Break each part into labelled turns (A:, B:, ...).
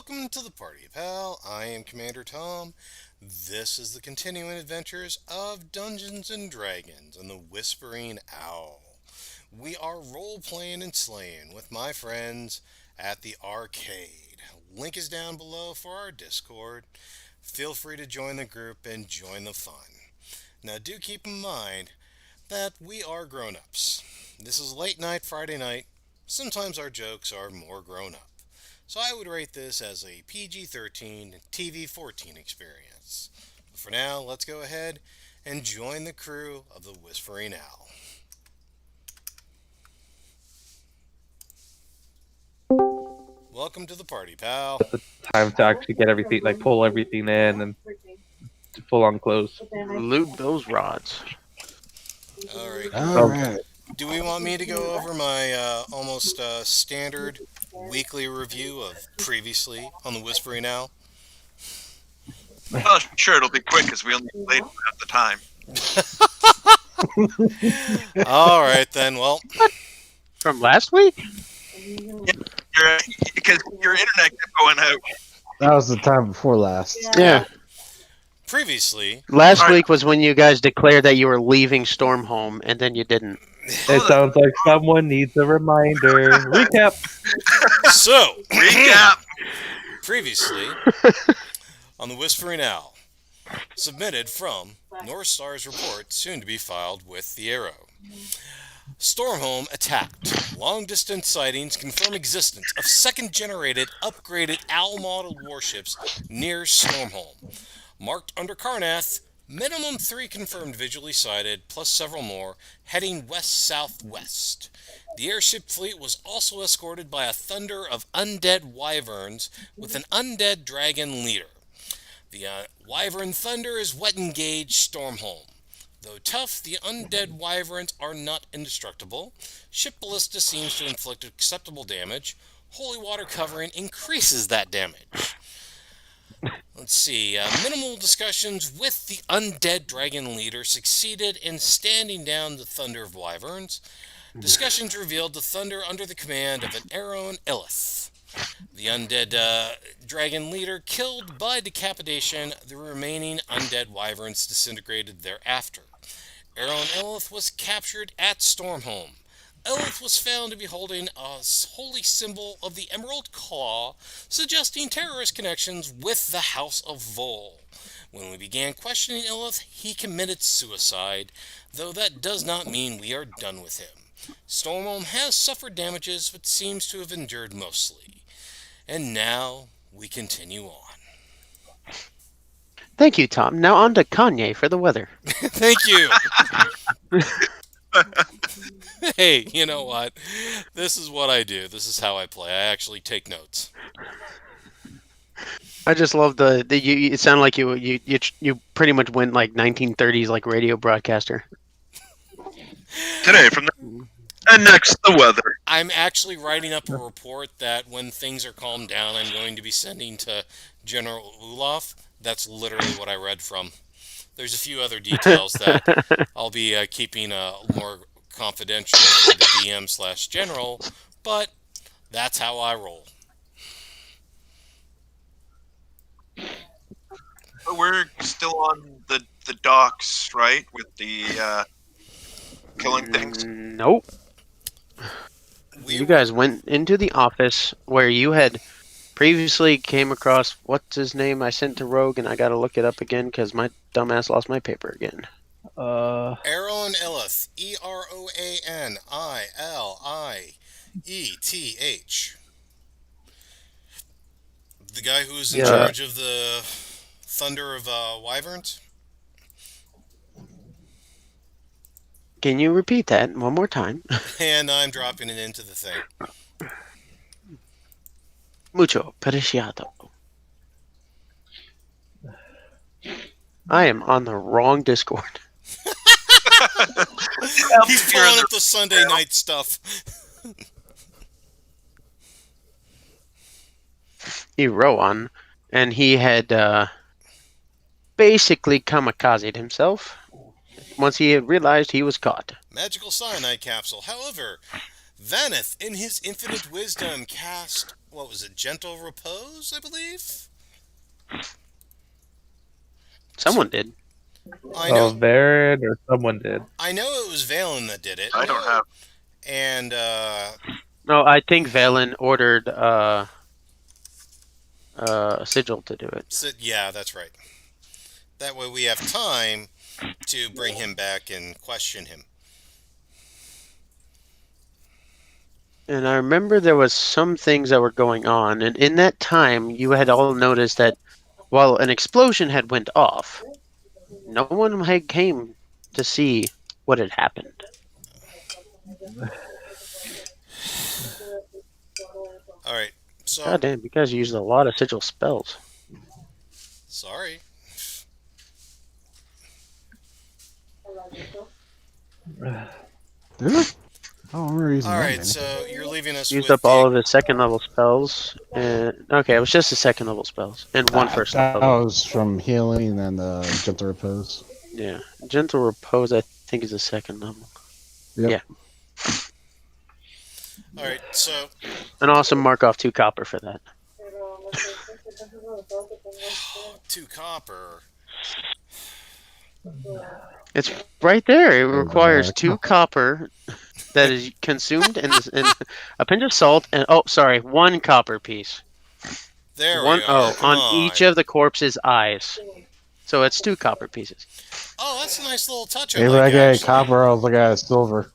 A: welcome to the party, pal. I am Commander Tom. This is the continuing adventures of Dungeons and Dragons and the Whispering Owl. We are role playing and slaying with my friends at the arcade. Link is down below for our Discord. Feel free to join the group and join the fun. Now, do keep in mind that we are grown ups. This is late night Friday night. Sometimes our jokes are more grown up. So I would rate this as a PG-13 TV-14 experience. But for now, let's go ahead and join the crew of the Whispering Owl. Welcome to the party, pal.
B: Time to actually get everything, like pull everything in and full on close.
C: Loot those rods.
A: Alright.
D: Alright.
A: Do we want me to go over my almost standard weekly review of previously on the Whispering Owl?
D: Oh, sure, it'll be quick because we only played at the time.
A: Alright then, well,
C: From last week?
D: Because your internet kept going out.
E: That was the time before last.
C: Yeah.
A: previously,
C: Last
D: Alright.
C: week was when you guys declared that you were leaving Stormhome, and then you didn't.
B: It sounds like someone needs a reminder. Recap.
A: so,
D: Recap.
A: previously on the Whispering Owl, submitted from North Star's report, soon to be filed with the Arrow. Stormhome attacked. Long-distance sightings confirm existence of second-generated, upgraded Owl-modeled warships near Stormhome. Marked under Karnath, minimum 3 confirmed visually sighted, plus several more, heading west-southwest. The airship fleet was also escorted by a thunder of undead wyverns with an undead dragon leader. The wyvern thunder is what engaged Stormhome. Though tough, the undead wyverns are not indestructible. Ship ballista seems to inflict acceptable damage. Holy water covering increases that damage. Let's see. Minimal discussions with the undead dragon leader succeeded in standing down the thunder of wyverns. Discussions revealed the thunder under the command of an Aaron Illith. The undead dragon leader killed by decapitation. The remaining undead wyverns disintegrated thereafter. Aaron Illith was captured at Stormhome. Illith was found to be holding a holy symbol of the Emerald Claw, suggesting terrorist connections with the House of Vol. When we began questioning Illith, he committed suicide, though that does not mean we are done with him. Stormhome has suffered damages, but seems to have endured mostly. And now, we continue on.
C: Thank you, Tom. Now on to Kanye for the weather.
A: Thank you! Hey, you know what? This is what I do. This is how I play. I actually take notes.
C: I just love the you. It sounded like you pretty much went like 1930s like radio broadcaster.
D: Today from the... And next, the weather.
A: I'm actually writing up a report that when things are calmed down, I'm going to be sending to General Ulaf. That's literally what I read from. There's a few other details that I'll be keeping more confidential for the DM/General, but that's how I roll.
D: But we're still on the docks, right? With the killing things.
C: Nope. You guys went into the office where you had previously came across what's his name I sent to Rogue, and I gotta look it up again because my dumbass lost my paper again.
A: Aaron Illith. Eronilith. The guy who was in charge of the Thunder of Wyverns?
C: Can you repeat that one more time?
A: And I'm dropping it into the thing.
C: Mucho preciado. I am on the wrong Discord.
A: He's pulling up the Sunday night stuff.
C: Rowan, and he had basically kamikazed himself once he had realized he was caught.
A: Magical cyanide capsule. However, Vaneth, in his infinite wisdom, cast what was it? Gentle Repose, I believe.
C: Someone did.
A: I know.
B: Verid or someone did.
A: I know it was Valen that did it.
D: I don't have.
A: And
C: No, I think Valen ordered Sigil to do it.
A: yeah, that's right. That way we have time to bring him back and question him.
C: And I remember there was some things that were going on, and in that time, you had all noticed that while an explosion had went off, no one had came to see what had happened.
A: All right. So
C: God damn, you guys used a lot of sigil spells.
A: sorry.
E: Did I? I don't remember using
A: All
E: that
A: right.
E: many.
A: So you're leaving us
C: Used
A: with
C: up all of his second level spells. And okay, it was just the second level spells and one first
E: That
C: level.
E: was from healing and gentle repose.
C: Yeah, gentle repose I think is the second level.
E: Yep.
C: Yeah.
A: All right. So
C: And also mark off 2 copper for that.
A: 2 copper.
C: It's right there. It
E: There's
C: requires
E: that.
C: 2 copper that is consumed and a pinch of salt and 1 copper piece.
A: There
C: One
A: we are. Come
C: on each of the corpse's eyes. So it's 2 copper pieces.
A: Oh, that's a nice little touch. I
E: Maybe
A: like
E: I got
A: actually.
E: copper. I was looking at silver.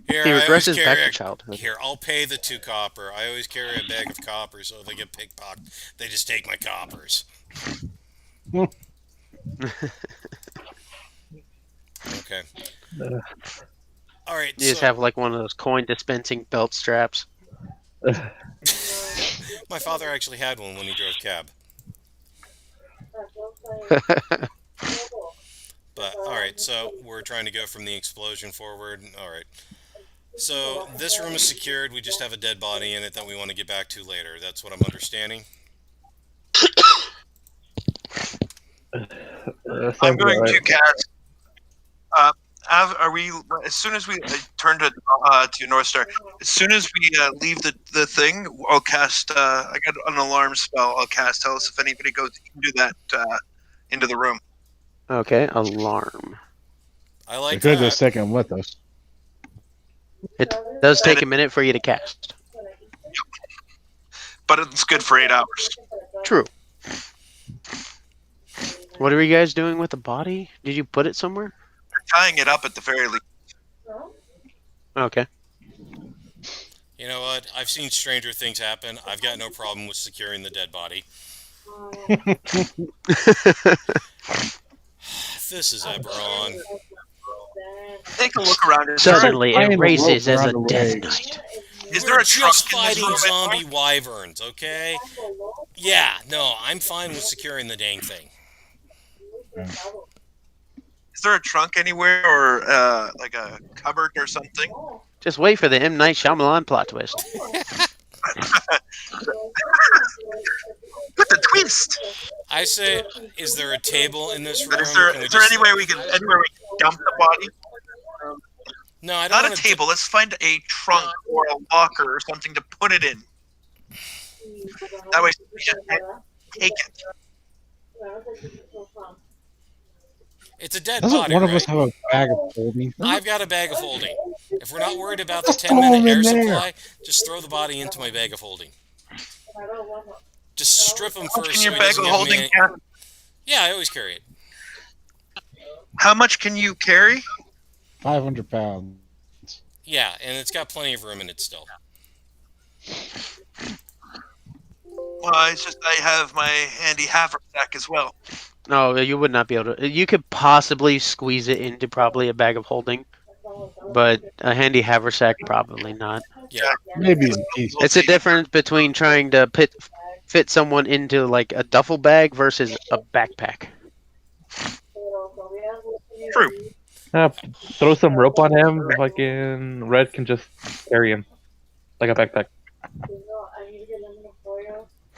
A: Here,
C: He
A: I always
C: regresses back
A: carry
C: to
A: a,
C: childhood.
A: Here, I'll pay the 2 copper. I always carry a bag of copper, so if they get pickpocketed, they just take my coppers. Okay. All right.
C: You just have like one of those coin dispensing belt straps.
A: My father actually had one when he drove cab. But all right, so we're trying to go from the explosion forward. All right. So this room is secured. We just have a dead body in it that we want to get back to later. That's what I'm understanding.
D: I'm going to cast. Are we? As soon as we turn to North Star, as soon as we leave the thing, I'll cast. I got an alarm spell. I'll cast. Tell us if anybody goes into that into the room.
C: Okay, alarm.
A: I
E: We
A: like
E: could
A: that.
E: just take him with us.
C: It does take a minute for you to cast.
D: But it's good for 8 hours.
C: True. What are you guys doing with the body? Did you put it somewhere?
D: Tying it up at the very least.
C: Okay.
A: You know what? I've seen stranger things happen. I've got no problem with securing the dead body. This is Eberron.
D: Take a look around.
C: Suddenly,
E: Tying
C: it
E: the
C: raises
E: rope
C: as a
E: around the
C: death
E: legs.
C: knight.
D: Is there a truck
A: just
D: in this
A: fighting
D: room?
A: zombie wyverns, okay? Yeah, no, I'm fine with securing the dang thing.
D: Is there a trunk anywhere or like a cupboard or something?
C: Just wait for the M. Night Shyamalan plot twist.
D: Put the twist.
A: I say, is there a table in this room?
D: But is there
A: Can we
D: is there
A: just-
D: anywhere we can dump the body?
A: No, I don't
D: Not a
A: want to.
D: table. Let's find a trunk or a locker or something to put it in. That way we just take it.
A: It's a dead
E: Doesn't
A: body,
E: one of
A: right?
E: us have a bag of holding?
A: I've got a bag of holding. If we're not worried about the
E: Just
A: 10-minute
E: throw 'em
A: air
E: in there.
A: supply, just throw the body into my bag of holding. Just strip him
D: How much
A: first.
D: can
A: So
D: your
A: he
D: bag
A: doesn't
D: of
A: give
D: holding
A: me.
D: carry?
A: Yeah, I always carry it.
D: How much can you carry?
E: 500 pounds.
A: Yeah, and it's got plenty of room in it still.
D: Well, it's just I have my handy haversack as well.
C: No, you would not be able to. You could possibly squeeze it into probably a bag of holding, but a handy haversack probably not.
A: Yeah.
E: Maybe in pieces.
C: It's a difference between trying to fit someone into like a duffel bag versus a backpack.
D: True.
B: Throw some rope on him. Fucking Red can just carry him like a backpack.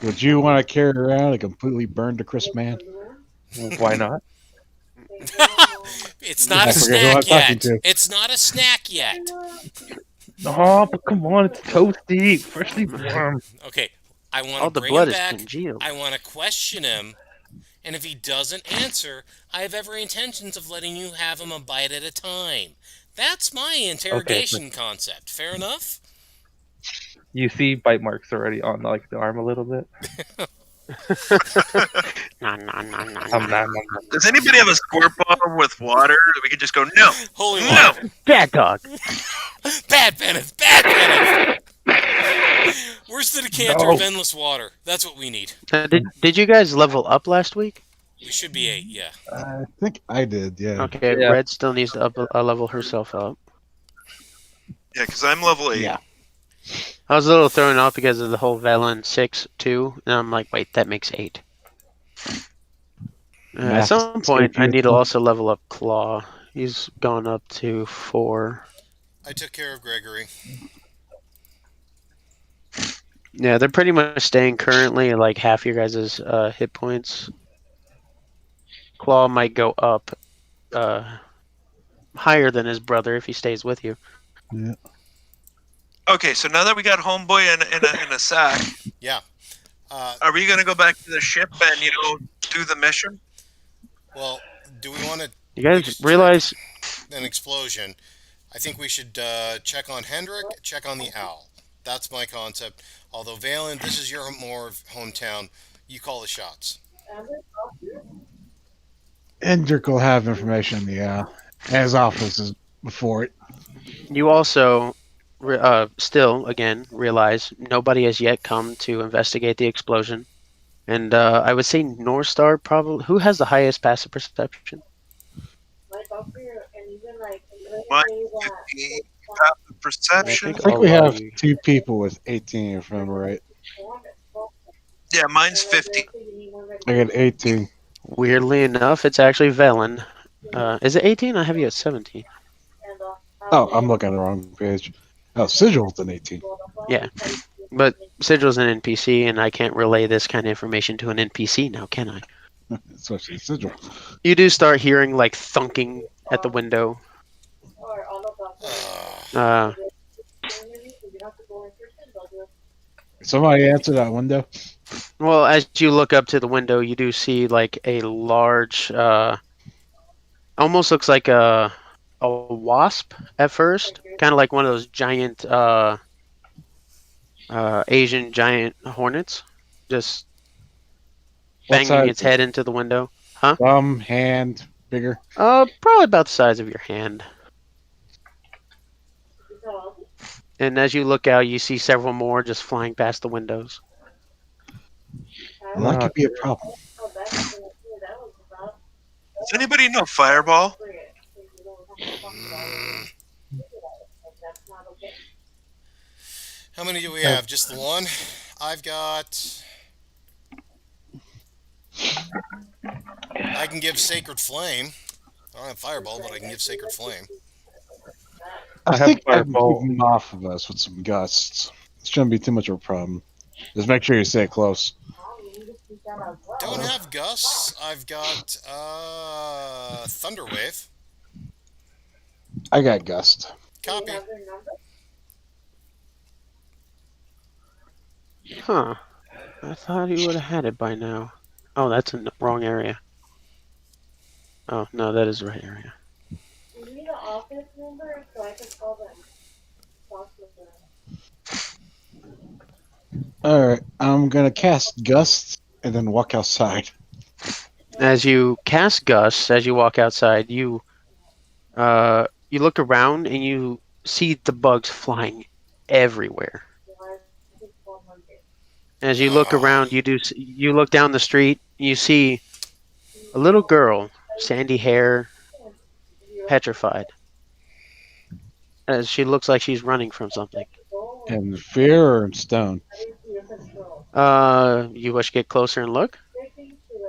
E: Would you want to carry around a completely burned to crisp man?
B: Why not?
A: It's not
E: I
A: a
E: forget who I'm
A: snack
E: talking
A: yet.
E: to.
A: It's not a snack yet.
B: Oh, but come on, it's toasty, freshly warm.
A: Okay, I want
C: All
A: to
C: the
A: bring him
C: blood is
A: back.
C: congealed.
A: I want to question him. And if he doesn't answer, I have every intentions of letting you have him a bite at a time. That's my
B: Okay,
A: interrogation concept. Fair enough?
B: you see bite marks already on like the arm a little bit.
C: Nah, nah, nah, nah,
B: Nom,
C: nah.
B: nom, nom, nom.
D: Does anybody have a squirt bottle with water that we could just go, no,
A: Holy
D: no?
A: water.
C: Bad dog.
A: Bad Bennett. Bad Bennett. Where's the decanter
B: No.
A: of endless water? That's what we need.
C: Did you guys level up last week?
A: We should be 8, yeah.
E: I think I did. Yeah.
C: Okay,
B: Yeah.
C: Red still needs to level herself up.
D: Yeah, because I'm level 8.
E: Yeah.
C: I was a little thrown off because of the whole Velen 6 2, and I'm like, wait, that makes 8. At
E: Math
C: some
E: is
C: point, I
E: tricky.
C: need to also level up Claw. He's gone up to 4.
A: I took care of Gregory.
C: Yeah, they're pretty much staying currently at like half your guys' hit points. Claw might go up higher than his brother if he stays with you.
D: Okay, so now that we got Homeboy in a sack,
A: Yeah.
D: are we going to go back to the ship and, do the mission?
A: Well, do we want to
C: You guys realize
A: an explosion? I think we should check on Hendrik, check on the owl. That's my concept. Although, Valen, this is your more hometown. You call the shots.
E: Hendrik will have information. Yeah. As offices before it.
C: you also still again realize nobody has yet come to investigate the explosion, and I would say North Star probably who has the highest passive perception.
D: Mine 15. Perception.
C: I
E: I
C: think
E: think we
C: all of
E: have
C: you-
E: 2 people with 18, if I remember right.
D: Yeah, mine's 50.
E: I got 18.
C: Weirdly enough, it's actually Velen. Is it 18? I have you at 17.
E: Oh, I'm looking at the wrong page. Oh, Sigil's an 18.
C: Yeah, but Sigil's an NPC, and I can't relay this kind of information to an NPC now, can I?
E: Especially Sigil.
C: You do start hearing like thunking at the window.
E: Somebody answer that window.
C: Well, as you look up to the window, you do see like a large, almost looks like a wasp at first, kind of like one of those giant Asian giant hornets, just
E: What
C: banging
E: size?
C: its head into the window.
E: Thumb, hand, bigger.
C: Probably about the size of your hand. And as you look out, you see several more just flying past the windows.
E: Well, that could be a problem.
D: Does anybody know Fireball?
A: How many do we have? Just the one? I've got... I can give Sacred Flame. I don't have Fireball, but I can give Sacred Flame.
E: I
B: have
E: think I can keep
B: Fireball.
E: them off of us with some gusts. It shouldn't be too much of a problem. Just make sure you stay close.
A: Don't have Gusts. I've got Thunderwave.
E: I got gust.
A: Copy.
C: Huh. I thought he would have had it by now. Oh, that's in the wrong area. Oh, no, that is the right area.
F: You need an office number so I can call them. Talk to them.
E: Alright, I'm gonna cast gusts and then walk outside.
C: As you cast Gus, as you walk outside, you look around and you see the bugs flying everywhere. As you look around, you look down the street, you see a little girl, sandy hair, petrified. As she looks like she's running from something.
E: In fear or in stone?
C: You wish to get closer and look?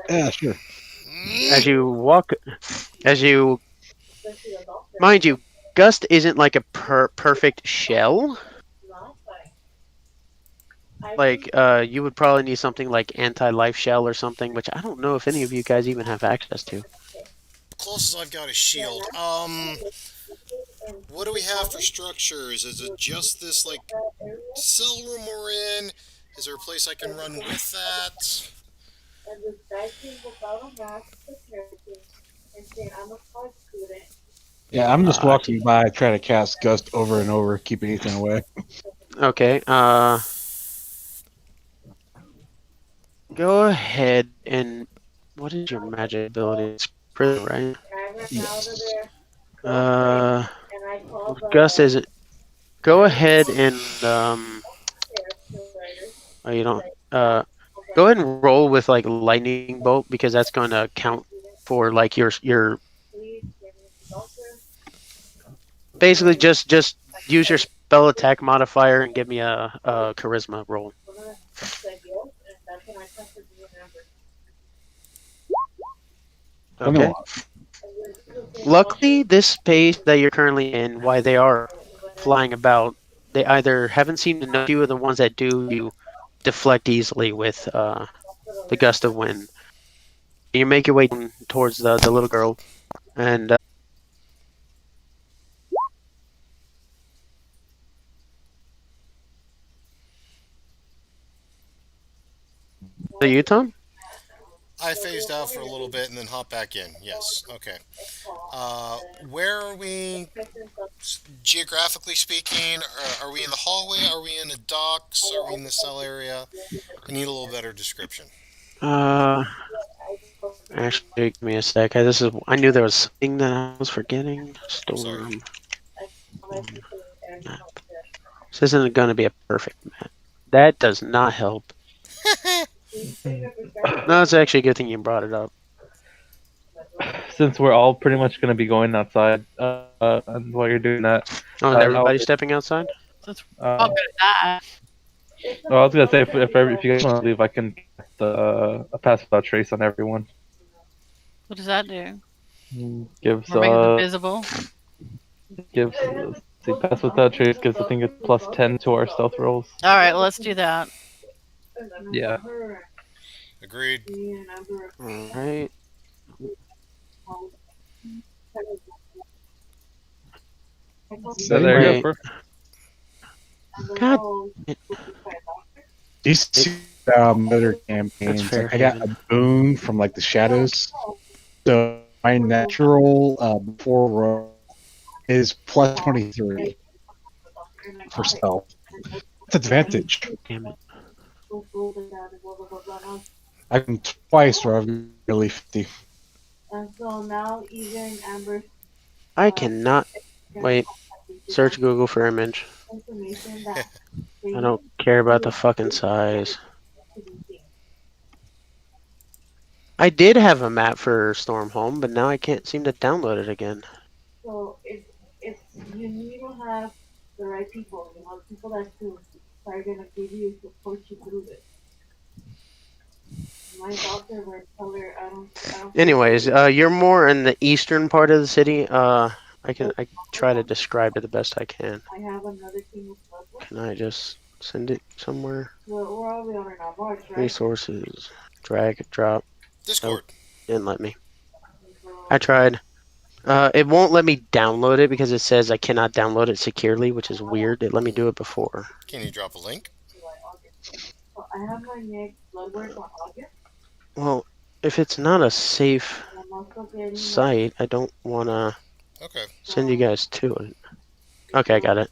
E: Yeah, sure.
C: As you walk, mind you, Gust isn't like a perfect shell. Like, you would probably need something like anti-life shell or something, which I don't know if any of you guys even have access to.
A: Closest I've got is shield. what do we have for structures? Is it just this like cell room we're in? Is there a place I can run with that?
F: And this guy came without a mask, security, and saying, I'm a college student.
E: Yeah, I'm just
C: Uh,
E: walking by, trying to cast Gust over and over, keep anything away.
C: Okay. Go ahead and what is your magic ability? It's prison, right?
F: And I ran out of
E: Yes.
F: there,
C: Uh,
F: and I called the
C: Gus is. Go ahead and
F: sheriff provider.
C: oh, you don't. Go ahead and roll with like lightning bolt because that's going to count for like your.
F: Please give me the doctor.
C: Basically, just use your spell attack modifier and give me a charisma roll.
F: One of them said yes, and that's when I tested the number.
C: Okay.
E: 21.
C: Luckily, this space that you're currently in, why they are flying about, they either haven't seemed to know you, or the ones that do, you deflect easily with the gust of wind. You make your way down towards the little girl, and so you, Tom?
A: I phased out for a little bit and then hop back in. Yes. Okay. Where are we geographically speaking? Are we in the hallway? Are we in the docks? Are we in the cell area? I need a little better description.
C: Uh, Actually, give me a sec. I knew there was something that I was forgetting. Storm. Map. This isn't going to be a perfect map. That does not help. No, it's actually a good thing you brought it up.
B: Since we're all pretty much going to be going outside, and while you're doing that,
C: Oh, is
B: I'll-
C: everybody stepping outside?
B: uh,
G: Oh, good at that.
B: well, I was gonna say if you guys want to leave, I can cast a pass without trace on everyone.
G: What does that do?
B: Gives
G: Or make it invisible?
B: gives let's see, pass without trace gives I think it's +10 to our stealth rolls.
G: All right, well, let's do that.
B: Yeah.
A: Agreed.
C: Alright.
B: So there you
C: Wait.
B: go.
C: God.
E: These two other campaigns,
C: That's fair,
E: like, I got
C: Haven.
E: a boon from like the shadows. So my natural before roll is +23 for stealth. That's advantage.
C: Damn it.
E: I can twice where I've nearly 50.
F: And so now even Amber
C: I cannot. Wait. Search Google for image.
F: information that
C: I don't care about the fucking size. I did have a map for Stormhome, but now I can't seem to download it again.
F: So it's you need to have the right people, people that are gonna give you support you through this. My doctor would tell her I don't
C: Anyways, you're more in the eastern part of the city. I try to describe it the best I can.
F: I have another team of puzzles.
C: Can I just send it somewhere?
F: Where are we on our March, right?
C: Resources, drag, drop.
A: Discord.
C: Didn't let me. I tried. It won't let me download it because it says I cannot download it securely, which is weird. It let me do it before.
A: Can you drop a link?
F: So I have my next blood work on August.
C: Well, if it's not a safe
F: And I'm also getting
C: site, I don't want to
A: Okay.
C: send you guys to it. Okay, I got it.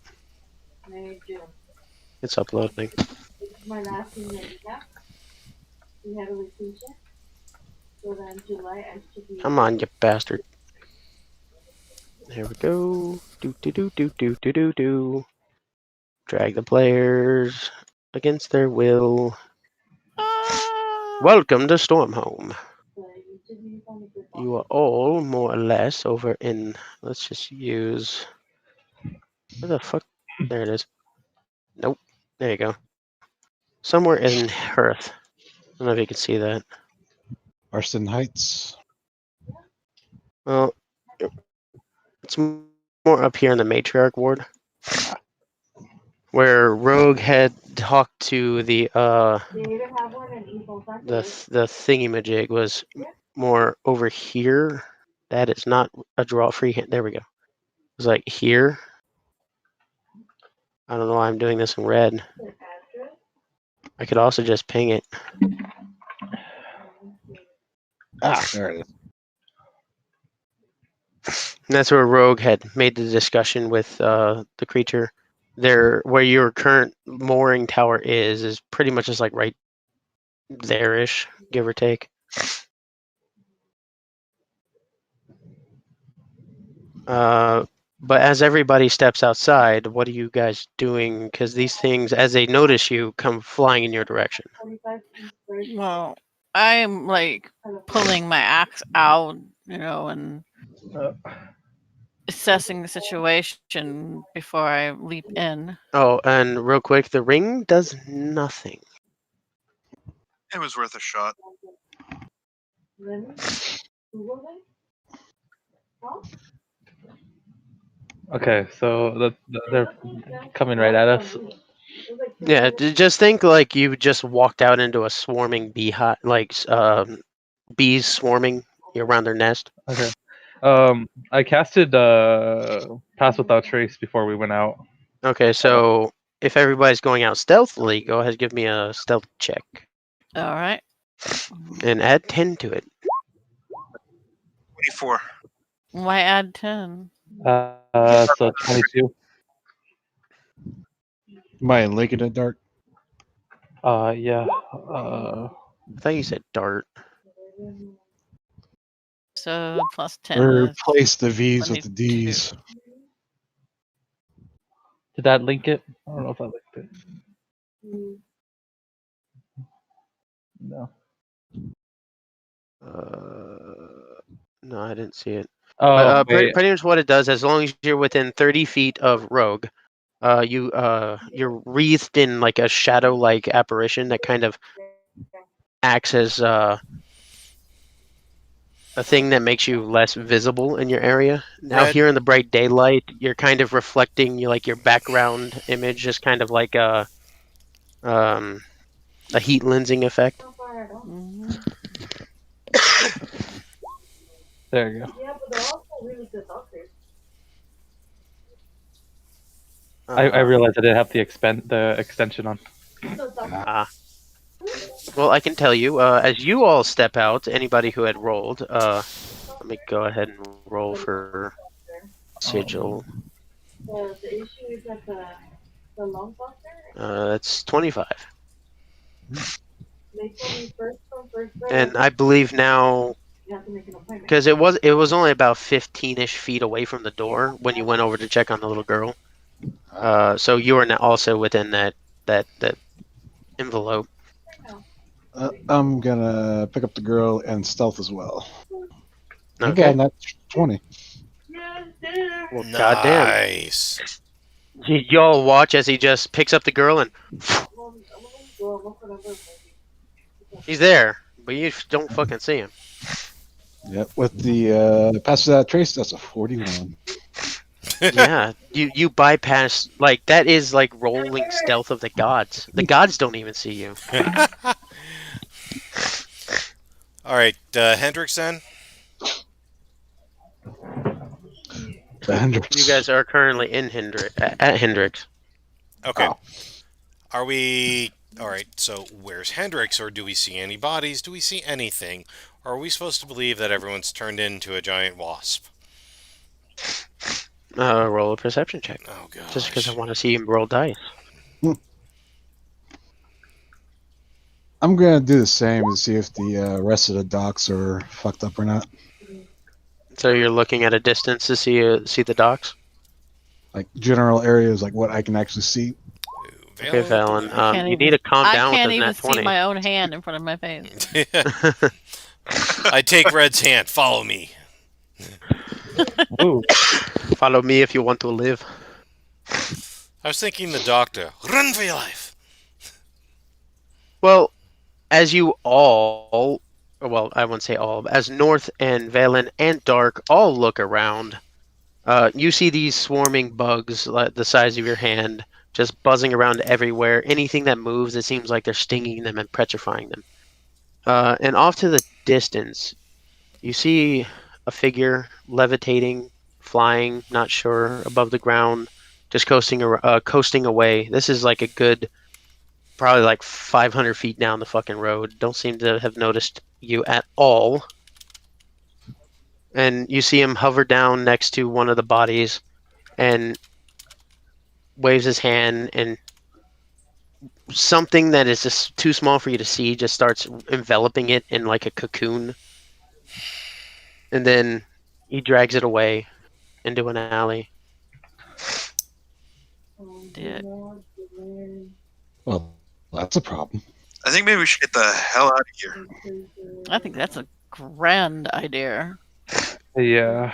F: May, June.
C: It's uploading.
F: This is my last thing that we have. We have a vacation. So then July I should be.
C: Come on, you bastard. There we go. Do do do do do do do do. Drag the players against their will. Welcome to Stormhome. You are all more or less over in. Let's just use. Where the fuck? There it is. Nope. There you go. Somewhere in Hearth. I don't know if you can see that.
E: Arston Heights.
C: Well, it's more up here in the matriarch ward, where Rogue had talked to the thingy-majig was more over here. That is not a draw free hand. There we go. It's like here. I don't know why I'm doing this in red. I could also just ping it.
E: Ah, there it is.
C: And that's where Rogue had made the discussion with the creature. There, where your current mooring tower is pretty much just like right there-ish, give or take. But as everybody steps outside, what are you guys doing? Because these things, as they notice you, come flying in your direction.
G: Well, I'm like pulling my axe out, and assessing the situation before I leap in.
C: Oh, and real quick, the ring does nothing.
D: It was worth a shot.
B: Okay, so they're coming right at us.
C: Yeah, just think like you just walked out into a swarming beehive, like bees swarming around their nest.
B: Okay. I casted Pass Without Trace before we went out.
C: Okay, so if everybody's going out stealthily, go ahead and give me a stealth check
G: All right.
C: and add 10 to it.
D: 24.
G: Why add 10?
B: So 22.
E: Am I lake in the dark?
B: Yeah.
C: I thought you said dart.
G: So plus 10 is
E: Replace the V's with the
G: 22.
E: D's.
B: Did that link it? I don't know if I linked it. No.
C: No, I didn't see it.
B: Oh,
C: But
B: wait.
C: pretty much what it does, as long as you're within 30 feet of Rogue, you're wreathed in like a shadow-like apparition that kind of acts as a thing that makes you less visible in your area. Now
A: Red.
C: here in the bright daylight, you're kind of reflecting your background image, just kind of like a heat lensing effect.
G: Mhm.
B: There you go.
F: Yeah, but they're also really good doctors.
B: I realized I didn't have the extension on.
C: Well, I can tell you, as you all step out, anybody who had rolled, let me go ahead and roll for sigil.
F: The issue is that the lung buster,
C: That's 25.
F: they told me first from first grade,
C: And I believe now,
F: you have to make an appointment.
C: because it was only about 15-ish feet away from the door when you went over to check on the little girl. So you are now also within that envelope.
E: I'm gonna pick up the girl and stealth as well.
C: Okay.
E: Again, that's 20.
C: Well, goddamn.
A: Nice.
C: Y'all watch as he just picks up the girl and he's there, but you don't fucking see him.
E: Yep, with the pass without trace, that's a 41.
C: Yeah, you bypass, like, that is like rolling stealth of the gods. The gods don't even see you.
A: All right, Hendrix then.
E: The Hendrix.
C: You guys are currently in at Hendrix.
A: Okay.
E: Oh.
A: Are we all right? So where's Hendrix? Or do we see any bodies? Do we see anything? Or are we supposed to believe that everyone's turned into a giant wasp?
C: Roll a perception check.
A: Oh god.
C: Just because I want to see him roll dice.
E: I'm gonna do the same to see if the rest of the docks are fucked up or not.
C: So you're looking at a distance to see the docks?
E: Like general areas, like what I can actually see.
C: Okay, Valen.
G: can't
C: You
G: even-
C: need to calm
G: I
C: down
G: can't
C: with
G: even
C: that
G: see
C: 20.
G: my own hand in front of my face.
A: I take Red's hand. Follow me.
B: Ooh.
C: Follow me if you want to live.
A: I was thinking the doctor. Run for your life.
C: Well, as you all, well, I won't say all, as North and Valen and Dark all look around, you see these swarming bugs like the size of your hand just buzzing around everywhere. Anything that moves, it seems like they're stinging them and petrifying them. And off to the distance, you see a figure levitating flying, not sure, above the ground, just coasting away. This is like a good, probably like 500 feet down the fucking road. Don't seem to have noticed you at all. And you see him hover down next to one of the bodies and waves his hand, and something that is just too small for you to see just starts enveloping it in like a cocoon. And then he drags it away into an alley.
G: Yeah.
E: Well, that's a problem.
D: I think maybe we should get the hell out of here.
G: I think that's a grand idea.
B: Yeah.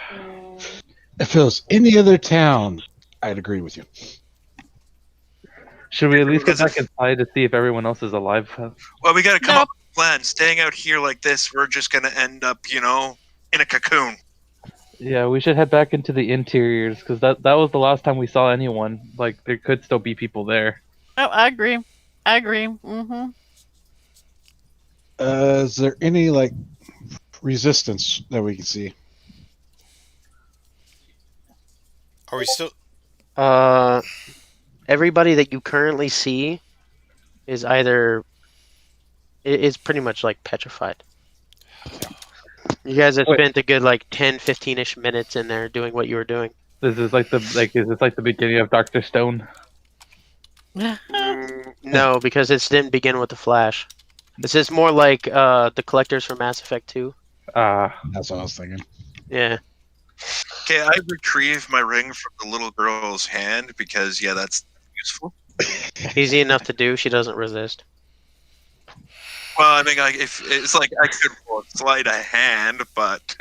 E: If it was any other town, I'd agree with you.
B: Should we at least go
D: Because
B: back inside to see if everyone else is alive?
D: Well, we got to come
G: Nope.
D: up with a plan. Staying out here like this, we're just going to end up, in a cocoon.
B: Yeah, we should head back into the interiors because that was the last time we saw anyone. Like, there could still be people there.
G: Oh, I agree. Mm-hmm.
E: Is there any resistance that we can see?
A: Are we still?
C: Everybody that you currently see is is pretty much like petrified. You guys have
B: Wait.
C: spent a good 10, 15-ish minutes in there doing what you were doing.
B: This is is this like the beginning of Doctor Stone?
C: No, because this didn't begin with the Flash. This is more like the collectors from Mass Effect 2.
E: That's what I was thinking.
C: Yeah.
D: Okay, I retrieve my ring from the little girl's hand because, that's useful.
C: Easy enough to do. She doesn't resist.
D: Well, I mean, if it's like I could slide a hand, but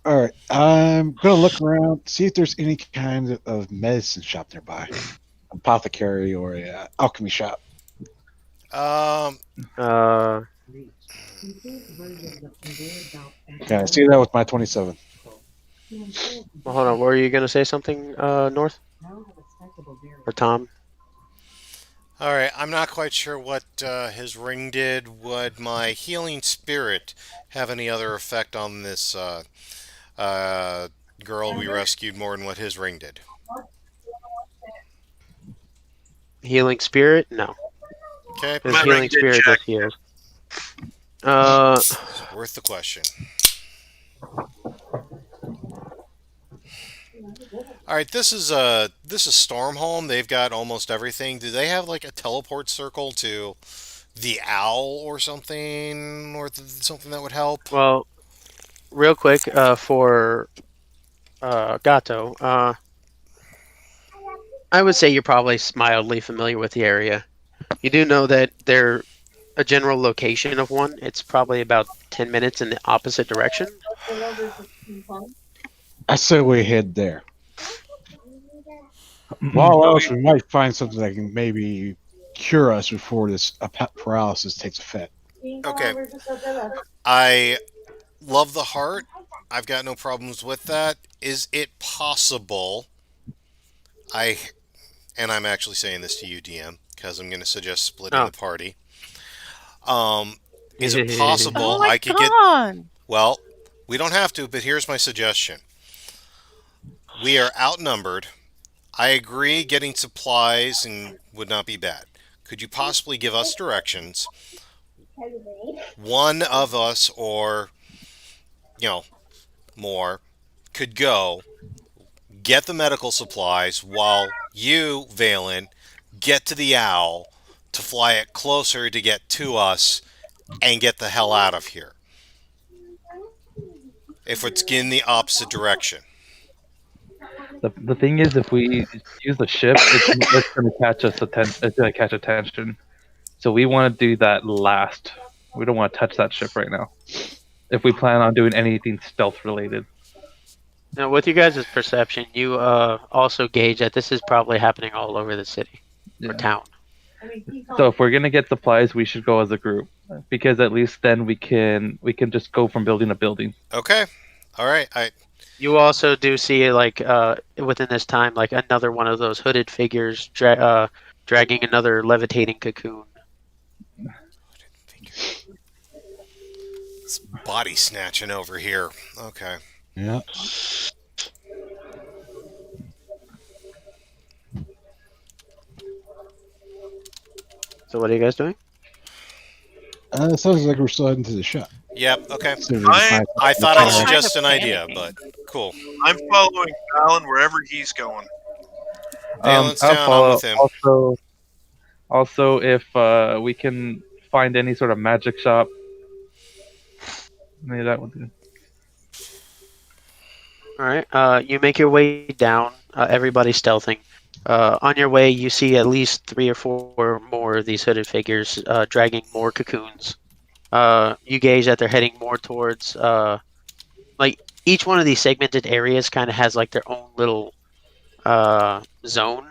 E: All right, I'm gonna look around, see if there's any kind of medicine shop nearby, apothecary or a alchemy shop.
A: Um,
C: Uh,
E: Okay, I see that with my 27.
C: well, hold on. Were you gonna say something, North or Tom?
A: all right, I'm not quite sure what his ring did. Would my healing spirit have any other effect on this girl we rescued more than what his ring did?
C: Healing spirit? No.
A: Okay,
C: His
D: My
C: healing
D: ring did
C: spirit
D: check.
C: just heals.
A: worth the question. All right, this is Stormholm. They've got almost everything. Do they have like a teleport circle to the owl or something, or something that would help?
C: Well, real quick, for Gato, I would say you're probably mildly familiar with the area. You do know that they're a general location of one. It's probably about 10 minutes in the opposite direction.
E: I say we head there. While else, we might find something that can maybe cure us before this paralysis takes effect.
A: Okay. I love the heart. I've got no problems with that. Is it possible? And I'm actually saying this to you, DM, because I'm going to suggest splitting
C: Oh.
A: the party. Is it
G: Oh
A: possible
G: my
A: I could get?
G: god!
A: Well, we don't have to, but here's my suggestion. We are outnumbered. I agree, getting supplies and would not be bad. Could you possibly give us directions? One of us, or more, could go get the medical supplies while you, Valen, get to the owl to fly it closer to get to us and get the hell out of here. If it's in the opposite direction.
B: The thing is, if we use the ship, it's going to catch us It's going to catch attention. So we want to do that last. We don't want to touch that ship right now. If we plan on doing anything stealth related.
C: Now, with you guys' perception, you also gauge that this is probably happening all over the city or town.
B: So if we're gonna get supplies, we should go as a group because at least then we can just go from building to building.
A: Okay. All right.
C: You also do see within this time another one of those hooded figures dragging another levitating cocoon.
A: It's body snatching over here. Okay.
E: Yeah.
C: So what are you guys doing?
E: It sounds like we're still heading to the shop.
A: Yep. Okay.
E: See if we can find
A: I
E: something
A: thought
E: to
A: it was
E: try.
G: Kind
A: just
G: of
A: an idea,
G: panicking.
A: but cool.
D: I'm following Alan wherever he's going.
A: Valen's
B: I'll
A: down. I'm
B: follow.
A: with him.
B: Also, if we can find any sort of magic shop, maybe that would do.
C: All right. You make your way down. Everybody's stealthing. On your way, you see at least 3 or 4 more of these hooded figures dragging more cocoons. You gauge that they're heading more towards like each one of these segmented areas kind of has like their own little zone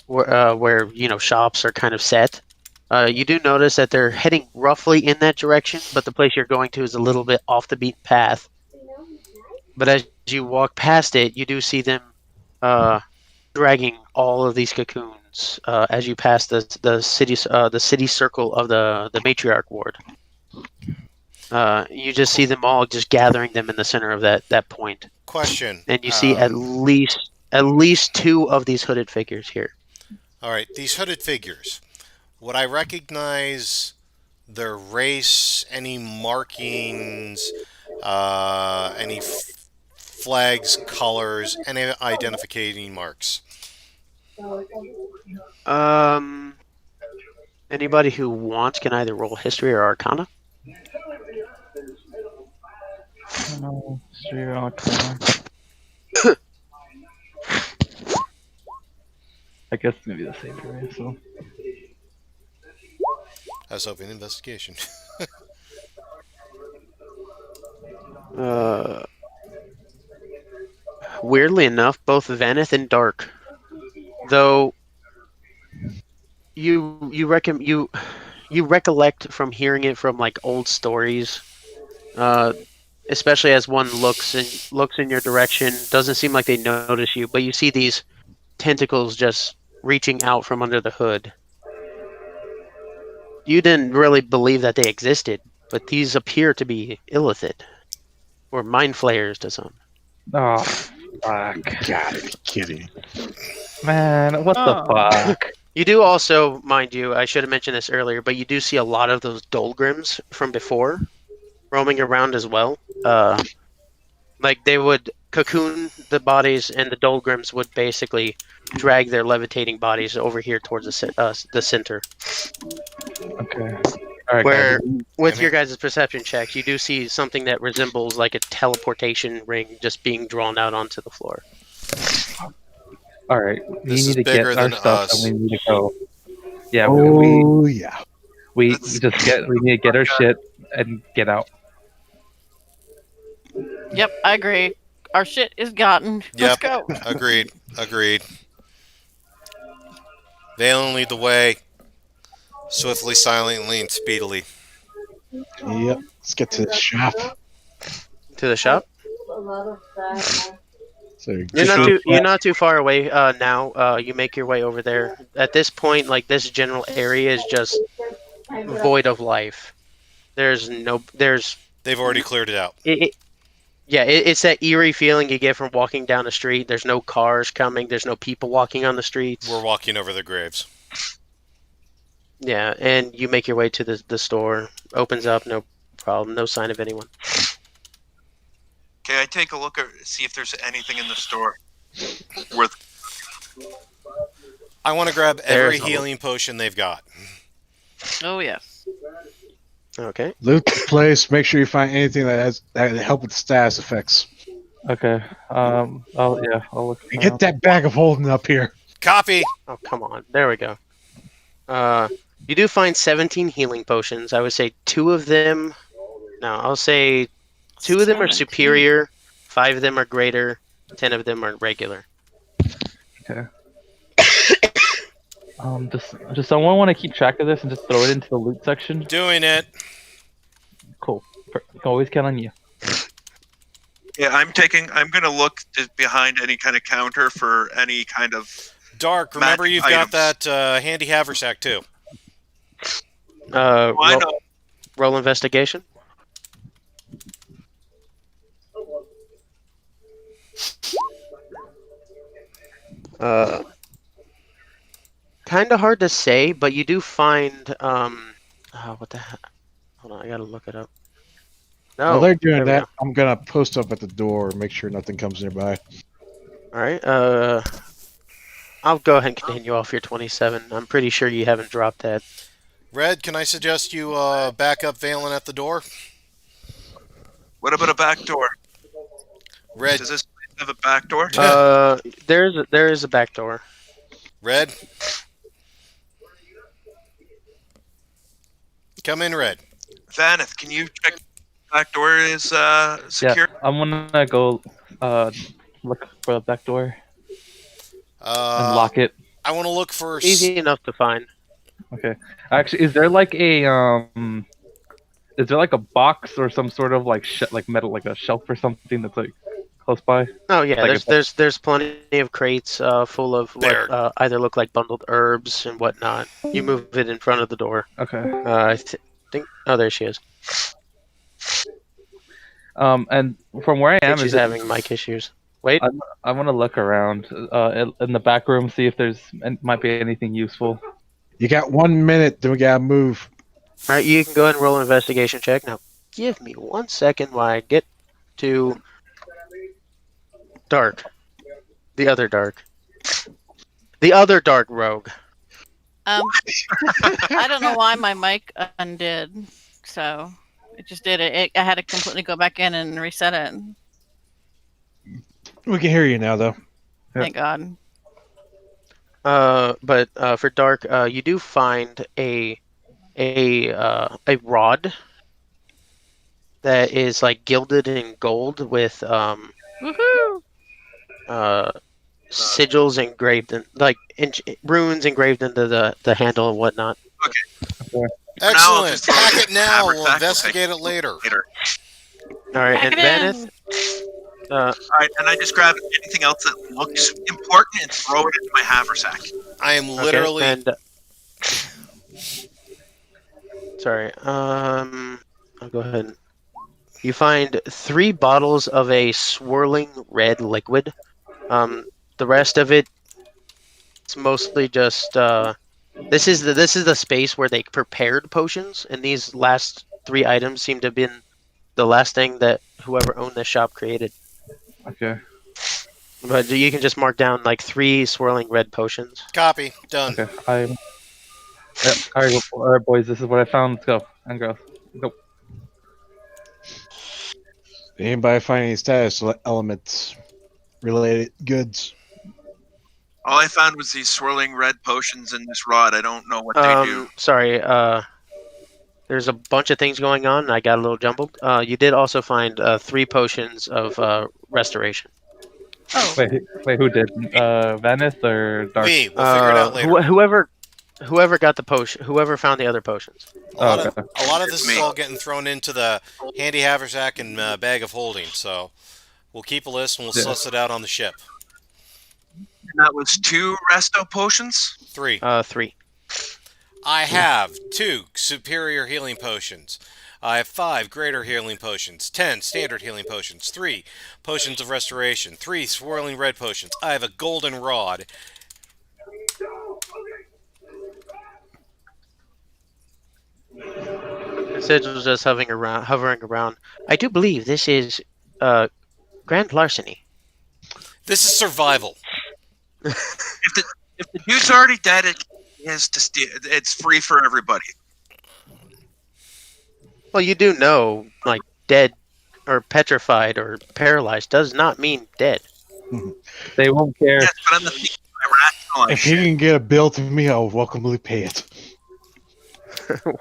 C: where shops are kind of set. You do notice that they're heading roughly in that direction, but the place you're going to is a little bit off the beaten path. But as you walk past it, you do see them dragging all of these cocoons as you pass the city circle of the matriarch ward. You just see them all just gathering them in the center of that point,
A: Question.
C: and you see at least 2 of these hooded figures here.
A: All right. These hooded figures. Would I recognize their race? Any markings? Any flags, colors, any identifying marks?
C: Anybody who wants can either roll history or arcana.
B: History or Arcana. I guess it's gonna be the same for me. So
A: I was hoping investigation.
C: Weirdly enough, both Vaneth and Dark, though you recollect from hearing it from like old stories, especially as one looks in your direction. Doesn't seem like they notice you, but you see these tentacles just reaching out from under the hood. You didn't really believe that they existed, but these appear to be Illithid, or mind flayers to some.
B: oh fuck,
E: Gotta be kidding.
B: man, what the
G: Oh.
B: fuck?
C: You do also, mind you, I should have mentioned this earlier, but you do see a lot of those Dolgrims from before roaming around as well. Like they would cocoon the bodies, and the Dolgrims would basically drag their levitating bodies over here towards the center.
B: Okay, all right,
C: Where,
B: guys.
C: with your guys' perception checks, you do see something that resembles like a teleportation ring just being drawn out onto the floor.
B: All right, we
A: This is
B: need to
A: bigger
B: get our
A: than
B: stuff
A: us.
B: and we need to go. Yeah,
E: Oh yeah.
B: we
D: Let's-
B: we need to get our shit and get out.
G: Yep, I agree. Our shit is gotten. Let's
A: Yep.
G: go.
A: Agreed. Valen, lead the way. Swiftly, silently, and speedily.
E: Yep. Let's get to the shop.
C: To the shop?
E: So
C: You're not too far away now. You make your way over there. At this point, like this general area is just void of life. There's
A: They've already cleared it out.
C: It's that eerie feeling you get from walking down the street. There's no cars coming. There's no people walking on the streets.
A: We're walking over their graves.
C: Yeah, and you make your way to the store. Opens up, no problem. No sign of anyone.
D: Okay, I take a look at see if there's anything in the store worth.
A: I want to grab every
C: There's a-
A: healing potion they've got.
G: Oh yes.
C: Okay.
E: loot the place. Make sure you find anything that help with the status effects.
B: Okay. I'll look.
E: And get that bag of holding up here.
A: Copy.
C: Oh, come on. There we go. You do find 17 healing potions. I would say 2 of them. No, I'll say 2 of them are
G: 17.
C: superior, 5 of them are greater, 10 of them are regular.
B: Okay. Just someone want to keep track of this and just throw it into the loot section.
A: Doing it.
B: Cool. You can always count on you.
D: Yeah, I'm gonna look behind any kind of counter for any kind of.
A: Dark, remember
D: Magic
A: you've got
D: items.
A: that handy haversack too.
D: I
C: Roll,
D: know.
C: roll investigation. Kind of hard to say, but you do find what the heck? Hold on, I gotta look it up. No,
E: While they're doing
C: there we
E: that,
C: go.
E: I'm gonna post up at the door and make sure nothing comes nearby.
C: All right. I'll go ahead and continue off your 27. I'm pretty sure you haven't dropped that.
A: Red, can I suggest you back up Valen at the door?
D: What about a back door?
A: Red,
D: Does this place have a back door?
C: There is a back door.
A: Red. Come in, Red.
D: Vaneth, can you check the back door is secure?
B: Yeah, I'm gonna go look for the back door and lock it.
A: I want to look for.
C: Easy enough to find.
B: Okay. Actually, is there like a box or some sort of like like metal, like a shelf or something that's like close by?
C: Oh yeah,
B: Like
C: there's plenty of crates full of
A: There.
C: what either look like bundled herbs and whatnot. You move it in front of the door.
B: Okay.
C: I think. Oh, there she is.
B: And from where I
C: I think
B: am,
C: she's having mic issues. Wait.
B: I want to look around in the back room, see if might be anything useful.
E: You got 1 minute, then we gotta move.
C: All right, you can go ahead and roll an investigation check. Now, give me 1 second while I get to Dark. The other Dark. The other Dark Rogue.
G: I don't know why my mic undid, so it just did it. I had to completely go back in and reset it.
E: We can hear you now, though.
G: Thank God.
C: But for Dark, you do find a rod that is like gilded in gold with
G: Woohoo!
C: sigils engraved in runes engraved into the handle and whatnot.
A: Excellent.
D: just
A: Pack it now.
D: hammer
A: We'll
D: tackle
A: investigate it later.
C: All right,
G: Pack
C: and
G: it in.
C: Vanith.
D: All right, and I just grab anything else that looks important and throw it into my haversack.
A: I am literally.
C: Okay, and, sorry. I'll go ahead. You find 3 bottles of a swirling red liquid. The rest of it, it's mostly just. This is the space where they prepared potions, and these last 3 items seem to have been the last thing that whoever owned this shop created.
B: Okay.
C: But you can just mark down like 3 swirling red potions.
A: Copy. Done.
B: Okay. Yep. All right, boys. This is what I found. Let's go and go. Go.
E: Anybody find any status elements related goods?
D: All I found was these swirling red potions in this rod. I don't know what they do.
C: Sorry. There's a bunch of things going on, and I got a little jumbled. You did also find 3 potions of restoration.
G: Oh,
B: Wait, who did? Vanith or Dark?
A: We'll figure it out later.
C: Whoever got the potion, whoever found the other potions.
A: A lot of
D: It's
A: this
D: me.
A: is all getting thrown into the handy haversack and bag of holding. So we'll keep a list and we'll suss it out on the ship.
D: And that was 2 resto potions.
A: 3.
C: 3.
A: I have 2 superior healing potions. I have 5 greater healing potions, 10 standard healing potions, 3 potions of restoration, 3 swirling red potions. I have a golden rod.
C: Sigil's just hovering around. I do believe this is grand larceny.
A: This is survival.
D: If the dude's already dead, it is to steal. It's free for everybody.
C: Well, you do know, like, dead or petrified or paralyzed does not mean dead.
B: They won't care.
D: Yes, but I'm the thinking irrational.
E: If you can get a bill to me, I'll welcomely pay it.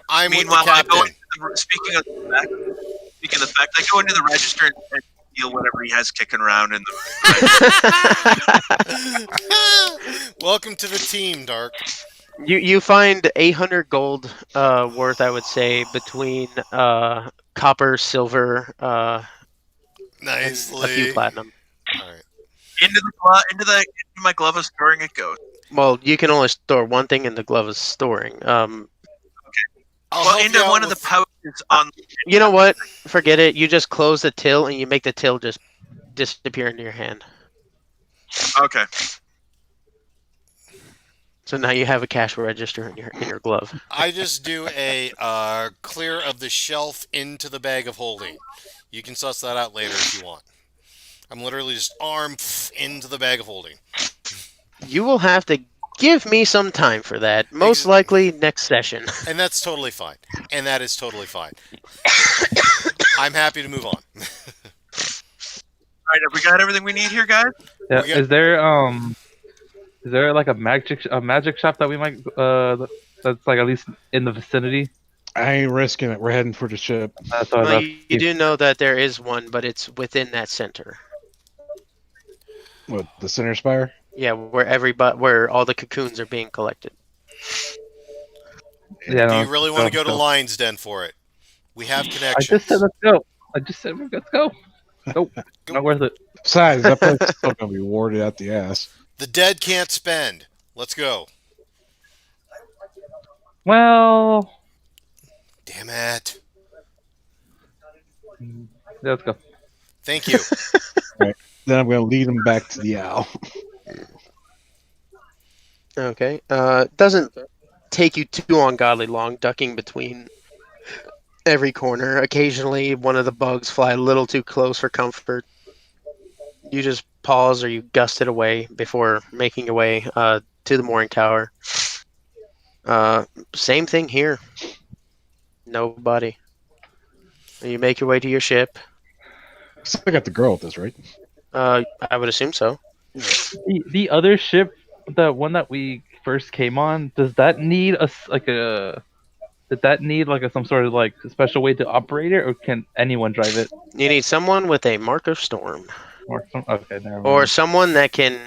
A: I'm with the
D: Meanwhile, I go
A: captain.
D: into speaking of the fact, I go into the register and steal whatever he has kicking around in the.
A: Welcome to the team, Dark.
C: You find 800 gold worth, I would say, between copper, silver, and a few
A: Nicely.
C: platinum.
A: All right.
D: into my glove of storing it goes.
C: Well, you can only store one thing in the glove of storing.
A: I'll
D: Well,
A: help
D: into
A: you out
D: one of the
A: with-
D: pouches on.
C: You know what? Forget it. You just close the till and you make the till just disappear into your hand.
D: Okay.
C: So now you have a cash register in your glove.
A: I just do a clear of the shelf into the bag of holding. You can suss that out later if you want. I'm literally just arm into the bag of holding.
C: You will have to give me some time for that. Most likely next session.
A: And that's totally fine. And that is totally fine. I'm happy to move on.
D: All right, have we got everything we need here, guys?
B: Yeah.
A: We got-
B: Is there like a magic shop that we might that's like at least in the vicinity?
E: I ain't risking it. We're heading for the ship.
B: That's what I
C: Well,
B: was
C: you do know that there is one, but it's within that center.
E: What, the center spire?
C: Yeah, where all the cocoons are being collected.
B: Yeah,
A: Do
B: no,
A: you really want to go to
B: go.
A: Lion's Den for it? We have
B: I
A: connections.
B: just said let's go. Let's go. Nope,
A: Go.
B: not worth it.
E: Besides, that place is still gonna be warded out the ass.
A: The dead can't spend. Let's go.
B: Well,
A: Damn it.
B: yeah, let's go.
A: Thank you.
E: Then I'm gonna lead them back to the owl.
C: Okay. Doesn't take you too ungodly long, ducking between every corner. Occasionally, one of the bugs fly a little too close for comfort. You just pause or you gust it away before making your way to the mooring tower. Same thing here. Nobody. You make your way to your ship.
E: Still got the girl with this, right?
C: I would assume so.
B: The other ship, the one that we first came on, does that need did that need like some sort of like special way to operate it, or can anyone drive it?
C: You need someone with a mark of storm.
B: Okay, never mind.
C: Or someone that can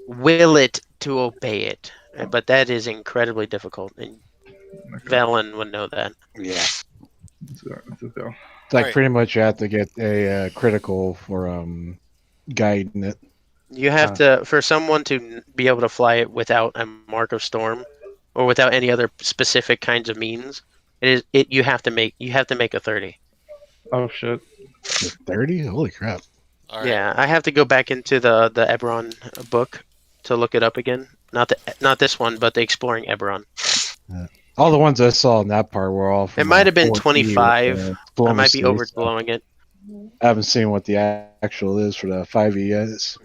C: will it to obey it. But that is incredibly difficult, and Valen would know that.
E: Yeah.
B: Let's go.
E: It's like
A: Right.
E: pretty much you have to get a critical for guiding it.
C: You have to, for someone to be able to fly it without a mark of storm, or without any other specific kinds of means, you have to make a 30.
B: Oh shit.
E: 30? Holy crap!
A: All right.
C: Yeah, I have to go back into the Eberron book to look it up again. Not this one, but the Exploring Eberron.
E: All the ones I saw in that part were all from.
C: It might have been
E: 4E with,
C: 25. I might be
E: diplomacy,
C: over
E: so
C: blowing it.
E: I haven't seen what the actual is for the 5e is.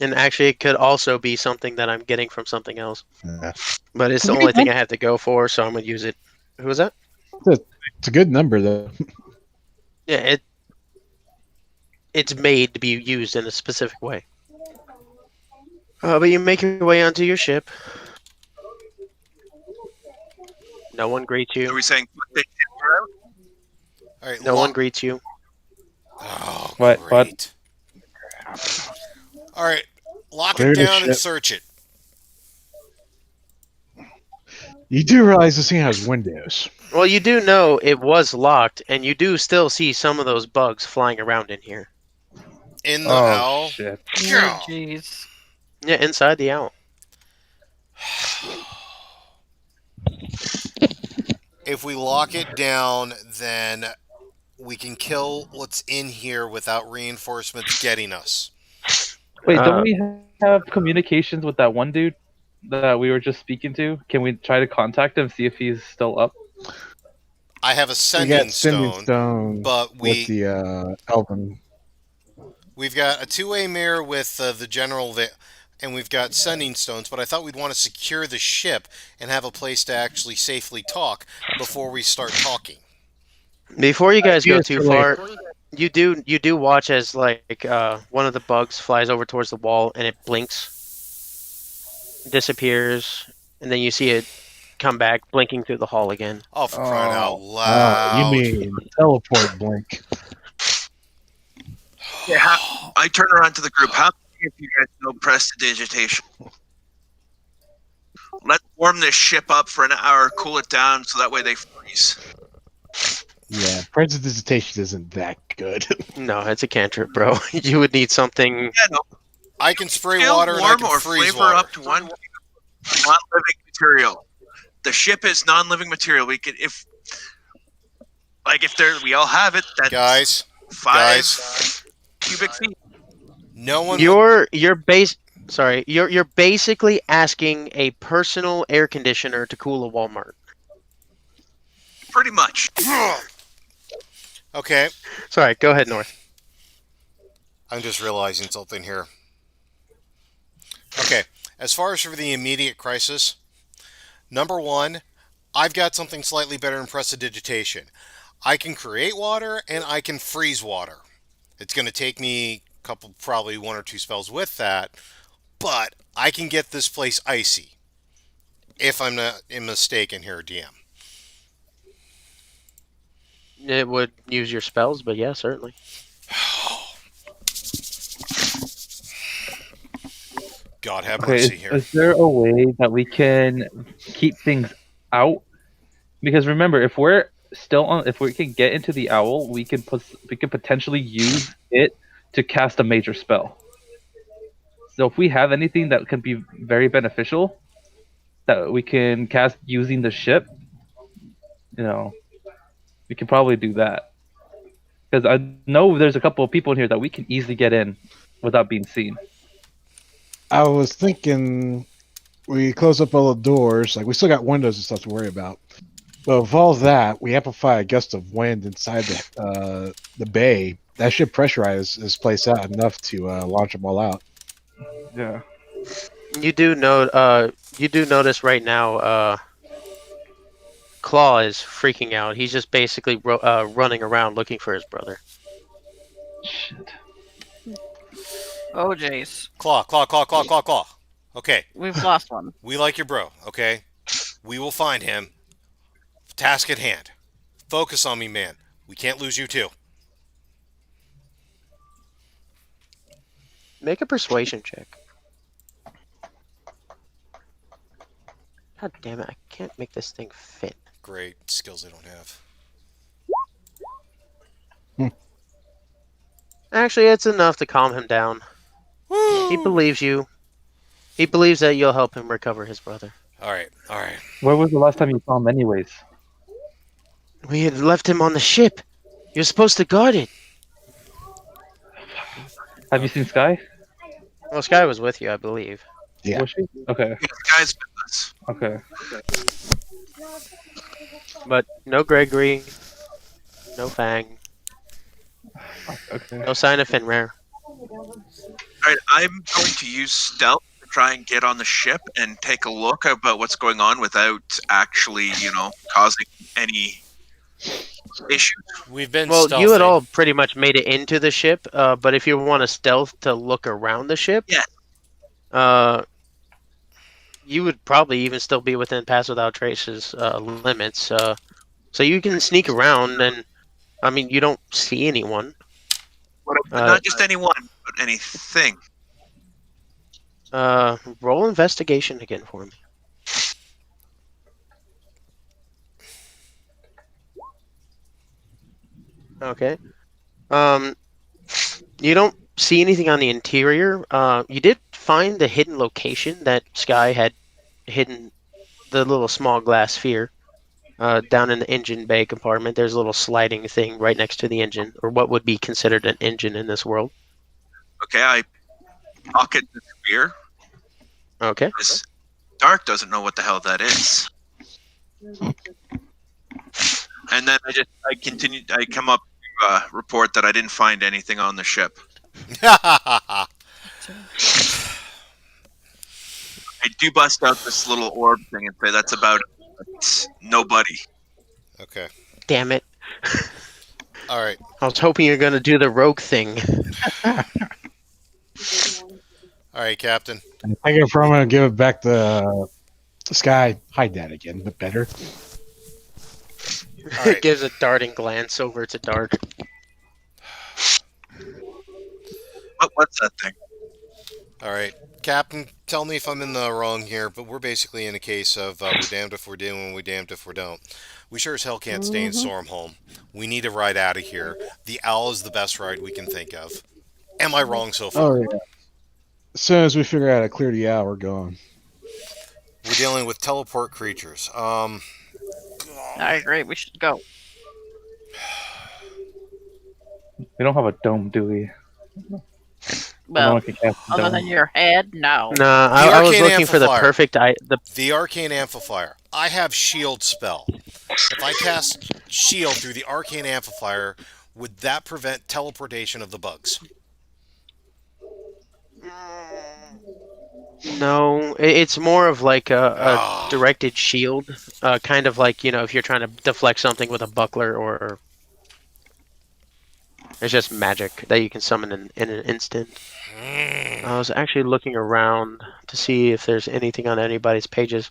C: And actually, it could also be something that I'm getting from something else.
E: Yeah.
C: But it's the only thing I have to go for, so I'm gonna use it. Who was that?
E: It's a good number though.
C: Yeah, it's made to be used in a specific way. But you make your way onto your ship. No one greets
D: Are
C: you.
D: we saying
A: All right.
C: No one greets you.
A: Oh,
B: What?
A: great. All right. Lock
E: Clear
A: it
E: the
A: down and
E: ship.
A: search it.
E: You do realize this thing has windows.
C: Well, you do know it was locked, and you do still see some of those bugs flying around in here.
A: In the
B: Oh
A: owl.
B: shit.
A: Yeah.
G: Oh, jeez.
C: Yeah, inside the owl.
A: If we lock it down, then we can kill what's in here without reinforcements getting us.
B: Wait,
C: Uh,
B: don't we have communications with that one dude that we were just speaking to? Can we try to contact him, see if he's still up?
A: I have a
E: We
A: sending
E: got sending
A: stone,
E: stone
A: but
E: with the elven.
A: we've got a two-way mirror with the general, and we've got sending stones. But I thought we'd want to secure the ship and have a place to actually safely talk before we start talking.
C: Before you guys go
E: Yes,
C: too
E: you're
C: far, you do watch as one of the bugs flies over towards the wall and it blinks, disappears, and then you see it come back blinking through the hall again.
A: Oh, for crying out
E: You
A: loud!
E: mean teleport blink?
D: Yeah, I turn around to the group. How many of you guys know prestidigitation? Let's warm this ship up for an hour, cool it down, so that way they freeze.
E: Yeah, prestidigitation isn't that good.
C: No, it's a cantrip, bro. You would need something.
D: Yeah, no,
A: I can spray
D: still
A: water and I
D: warm
A: can
D: or
A: freeze
D: flavor
A: water.
D: up to one non-living material. The ship is non-living material. We could, if we all have it. That's
A: Guys,
D: 5
A: guys.
D: cubic feet.
A: No one.
C: Your base Sorry, you're basically asking a personal air conditioner to cool a Walmart.
D: Pretty much.
A: Okay,
C: Sorry, go ahead, North.
A: I'm just realizing something here. Okay, as far as for the immediate crisis, number one, I've got something slightly better than prestidigitation. I can create water and I can freeze water. It's going to take me a couple, probably one or two spells with that, but I can get this place icy. If I'm not mistaken here, DM.
C: It would use your spells, but yeah, certainly.
A: God have
B: Okay,
A: mercy here.
B: is there a way that we can keep things out? Because remember, if we're still on, if we can get into the owl, we can potentially use it to cast a major spell. So if we have anything that can be very beneficial, that we can cast using the ship, we can probably do that. Because I know there's a couple of people in here that we can easily get in without being seen.
E: I was thinking we close up all the doors. Like we still got windows and stuff to worry about. But with all that, we amplify a gust of wind inside the bay. That should pressurize this place out enough to launch them all out.
B: Yeah.
C: You do notice right now. Claw is freaking out. He's just basically running around looking for his brother.
B: Shit.
G: Oh, jeez.
A: Claw, claw, claw, claw, claw, claw. Okay,
G: We've lost one.
A: we like your bro, okay? We will find him. Task at hand. Focus on me, man. We can't lose you too.
C: Make a persuasion check. God damn it, I can't make this thing fit.
A: Great skills I don't have.
C: Actually, it's enough to calm him down. He believes you. He believes that you'll help him recover his brother.
A: All right, all right.
B: Where was the last time you saw him, anyways?
C: We had left him on the ship. You're supposed to guard it.
B: Have you seen Sky?
C: Well, Sky was with you, I believe.
E: Yeah.
B: Was she? Okay.
D: Yeah, the guy's with us.
B: Okay.
C: But no Gregory, no Fang,
B: Okay.
C: no sign of Finrare.
D: Alright, I'm going to use stealth to try and get on the ship and take a look about what's going on without actually, causing any issues.
A: We've been
C: Well,
A: stealthing.
C: you had all pretty much made it into the ship, but if you want a stealth to look around the ship,
D: Yeah.
C: You would probably even still be within Pass Without Traces limits. So you can sneak around, and I mean, you don't see anyone.
D: But not just anyone, but anything.
C: Roll investigation again for me. Okay. You don't see anything on the interior. You did find the hidden location that Sky had hidden the little small glass sphere down in the engine bay compartment. There's a little sliding thing right next to the engine, or what would be considered an engine in this world.
D: Okay, I pocket the spear.
C: Okay.
D: This Dark doesn't know what the hell that is. And then I come up to report that I didn't find anything on the ship. I do bust out this little orb thing and say that's about it. It's nobody.
A: Okay.
C: Damn it.
A: All right.
C: I was hoping you were going to do the rogue thing.
A: All right, Captain.
E: And I get from him and give it back to Sky. Hide that again, but better.
A: All right.
C: Gives a darting glance over to Dark.
D: What's that thing?
A: All right. Captain, tell me if I'm in the wrong here, but we're basically in a case of we're damned if we're do and we're damned if we don't. We sure as hell can't stay in Stormholm. We need to ride out of here. The owl is the best ride we can think of. Am I wrong so far?
E: Oh, yeah. As soon as we figure out how to clear the hour, we're gone.
A: We're dealing with teleport creatures.
G: I agree. We should go.
B: We don't have a dome, do we? No
G: Well,
B: one can cast the
G: other
B: dome.
G: than your head, no.
C: No,
A: The
C: I was
A: arcane
C: looking for the
A: amplifier.
C: perfect.
A: The arcane amplifier. I have shield spell. If I cast shield through the arcane amplifier, would that prevent teleportation of the bugs?
C: No, it's more of like a
A: Ah,
C: directed shield, kind of like if you're trying to deflect something with a buckler, or it's just magic that you can summon in an instant. I was actually looking around to see if there's anything on anybody's pages.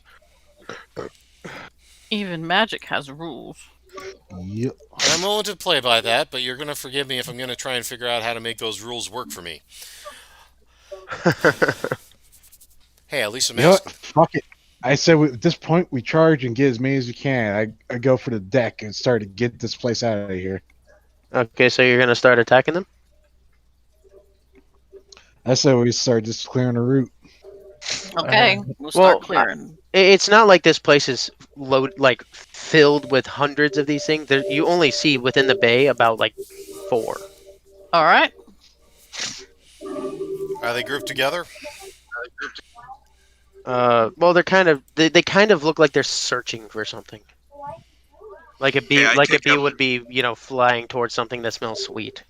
G: Even magic has rules.
E: Yep.
A: and I'm willing to play by that, but you're going to forgive me if I'm going to try and figure out how to make those rules work for me. Hey, at least I'm
E: You know what?
A: asking.
E: Fuck it. I said at this point we charge and get as many as we can. I go for the deck and start to get this place out of here.
C: Okay, so you're gonna start attacking them.
E: I said we start just clearing the route.
G: Okay, we'll
C: well,
G: start clearing.
C: It's not like this place is filled with hundreds of these things. You only see within the bay about like 4.
G: All right.
A: Are they grouped together?
C: Well, they kind of look like they're searching for something. Like a bee,
D: Okay, I
C: like a
D: take
C: bee
D: up-
C: would be, flying towards something that smells sweet.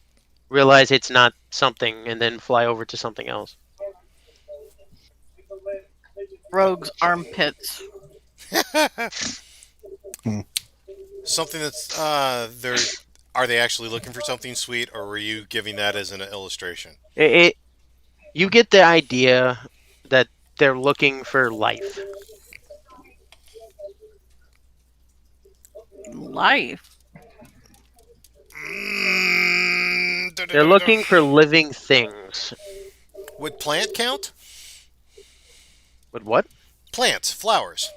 C: Realize it's not something, and then fly over to something else.
G: Rogue's armpits.
A: Something that's they're are they actually looking for something sweet, or were you giving that as an illustration?
C: You get the idea that they're looking for life.
G: Life.
C: They're looking for living things.
A: Would plant count?
C: But what?
A: Plants, flowers.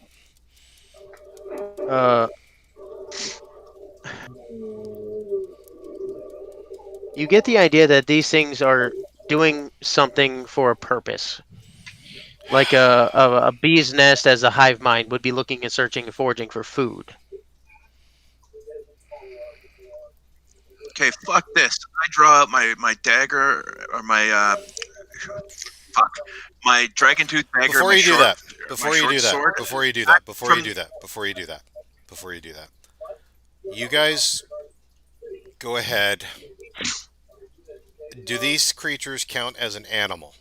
C: You get the idea that these things are doing something for a purpose. Like a bee's nest as a hive mind would be looking and searching and foraging for food.
D: Okay, fuck this. I draw out my dagger or my my dragon tooth dagger.
A: Before
D: my
A: you do
D: short-
A: that,
D: my
A: before you
D: short
A: do that,
D: sword.
A: before you do that, before you
D: From-
A: do that, before you do that, before you do that, you guys go ahead. Do these creatures count as an animal?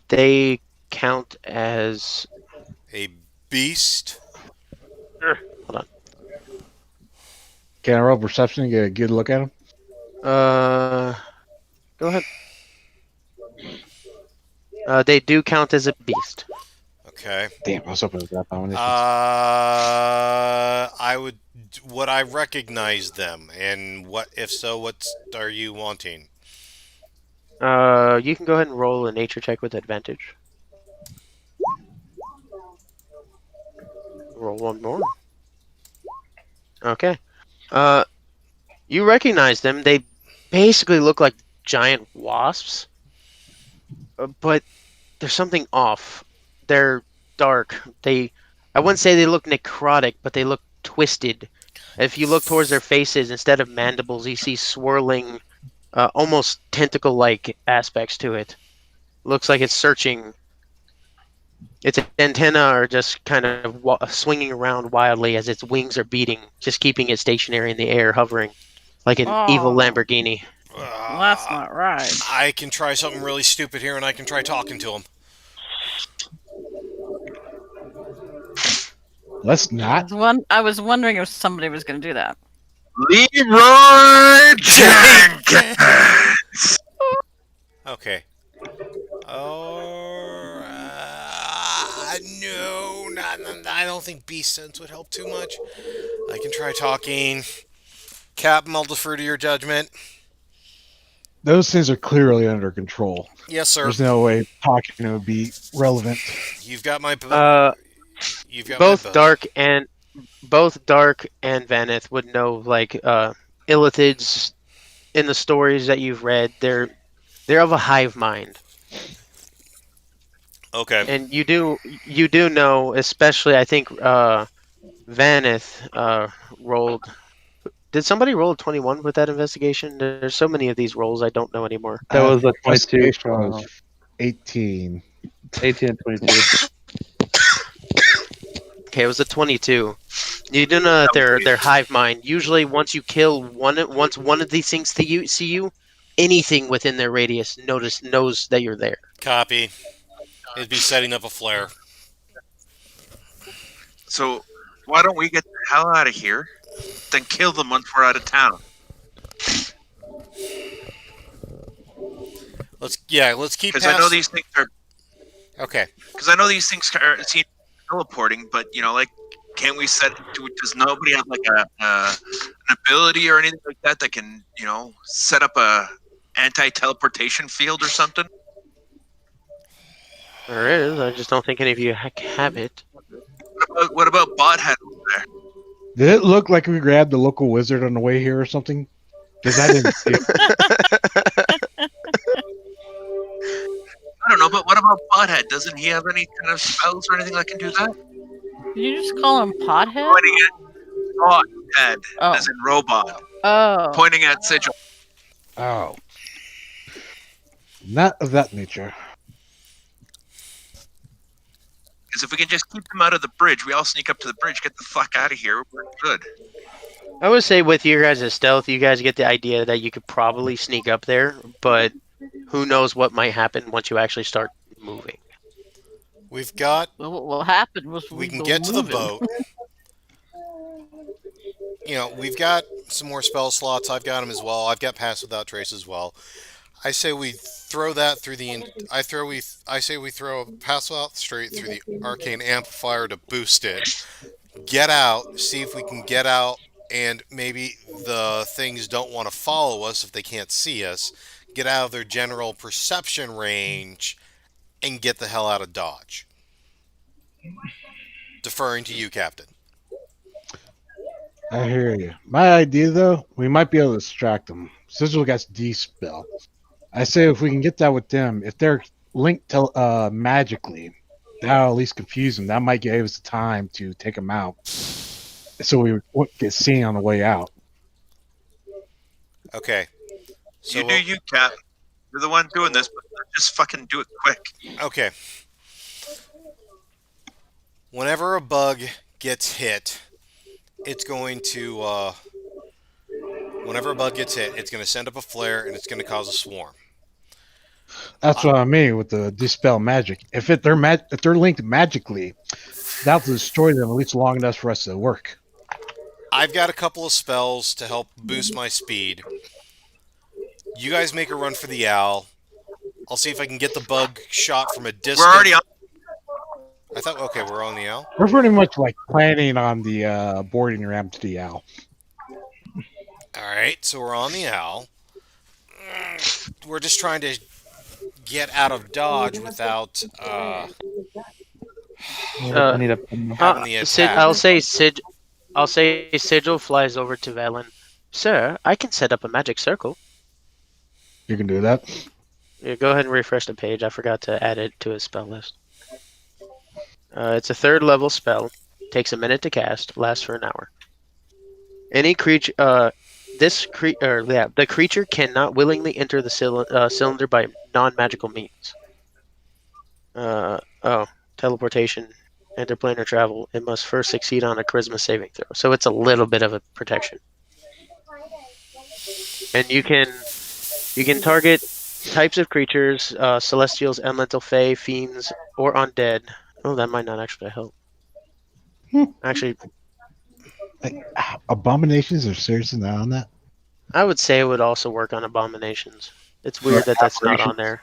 C: They count as
A: A beast?
E: Can I roll perception and get a good look at them?
C: Go ahead. They do count as a beast.
A: Okay.
E: Damn, I was hoping it was that combination.
A: Would I recognize them? And what, if so, what are you wanting?
C: You can go ahead and roll a nature check with advantage. Roll one more. Okay. You recognize them. They basically look like giant wasps. But there's something off. They're dark. I wouldn't say they look necrotic, but they look twisted. If you look towards their faces, instead of mandibles, you see swirling, almost tentacle-like aspects to it. Looks like it's searching. Its antennae are just kind of swinging around wildly as its wings are beating, just keeping it stationary in the air, hovering like an evil
G: Oh.
C: Lamborghini.
G: Well, that's not right.
A: I can try something really stupid here, and I can try talking to them.
E: Let's not.
G: I was wondering if somebody was going to do that.
D: Leroy Jenkins.
A: Okay. Oh, no, I don't think beast sense would help too much. I can try talking. Captain, I'll defer to your judgment.
E: Those things are clearly under control.
A: Yes, sir.
E: There's no way talking would be relevant.
A: You've got my. You've got
C: Both
A: my.
C: Dark and Vaneth would know, like, illithids in the stories that you've read. They're of a hive mind.
A: Okay.
C: And you do especially I think Vaneth rolled Did somebody roll a 21 with that investigation? There's so many of these rolls I don't know anymore.
B: That was a 22
E: investigation
B: from
E: was 18.
B: 18 and 22.
C: Okay, it was a 22. You do know that they're hive mind. Usually, once you kill once one of these things see you, anything within their radius knows that you're there.
A: Copy. It'd be setting up a flare.
D: So why don't we get the hell out of here, then kill them once we're out of town?
A: Let's keep
D: Because I know
A: past.
D: these things are.
A: Okay.
D: Because I know these things seem teleporting, but can't we set? Does nobody have like an ability or anything like that can set up a anti-teleportation field or something?
C: There is. I just don't think any of you have it.
D: What about Bothead over there?
E: Did it look like we grabbed the local wizard on the way here or something? Because I didn't see it.
D: I don't know, but what about Bothead? Doesn't he have any kind of spells or anything that can do that?
G: Did you just call him Pothead?
D: Pointing at Bothead,
G: Oh.
D: as in robot.
G: Oh.
D: Pointing at Sigil.
E: Oh. Not of that nature.
D: Because if we can just keep them out of the bridge, we all sneak up to the bridge, get the fuck out of here, we're good.
C: I would say with your guys' stealth, you guys get the idea that you could probably sneak up there, but who knows what might happen once you actually start moving.
A: We've got.
G: What happened was
A: We can
G: go
A: get to the
G: moving.
A: boat. We've got some more spell slots. I've got them as well. I've got Pass Without Trace as well. I say we throw that through the. I say we throw a Pass Without straight through the Arcane Amplifier to boost it. Get out. See if we can get out, and maybe the things don't want to follow us if they can't see us. Get out of their general perception range, and get the hell out of Dodge. Deferring to you, Captain.
E: I hear you. My idea, though, we might be able to distract them. Sigil got D-spell. I say if we can get that with them, if they're linked to magically, that'll at least confuse them. That might give us the time to take them out, so we won't get seen on the way out.
A: Okay. So
D: You do you, Cap. You're the one doing this, but just fucking do it quick.
A: Okay. Whenever a bug gets hit, it's going to. Whenever a bug gets hit, it's going to send up a flare and it's going to cause a swarm.
E: That's what I mean with the dispel magic. If they're linked magically, that'll destroy them at least long enough for us to work.
A: I've got a couple of spells to help boost my speed. You guys make a run for the owl. I'll see if I can get the bug shot from a distance.
D: We're already on.
A: I thought, okay, we're on the owl.
E: We're pretty much like planning on the boarding ramp to the owl.
A: Alright, so we're on the owl. We're just trying to get out of Dodge without
B: I need a
A: having the attack.
C: I'll say Sigil flies over to Valen. Sir, I can set up a magic circle.
E: You can do that.
C: Yeah, go ahead and refresh the page. I forgot to add it to his spell list. It's a 3rd level spell. Takes a minute to cast. Lasts for an hour. Any creature, the creature cannot willingly enter the cylinder by non-magical means. Teleportation, interplanar travel. It must first succeed on a charisma saving throw. So it's a little bit of a protection. And you can target types of creatures, celestials, elemental, fae, fiends, or undead. Oh, that might not actually help. Actually,
E: Abominations are seriously not on that.
C: I would say it would also work on abominations. It's weird that that's not on there.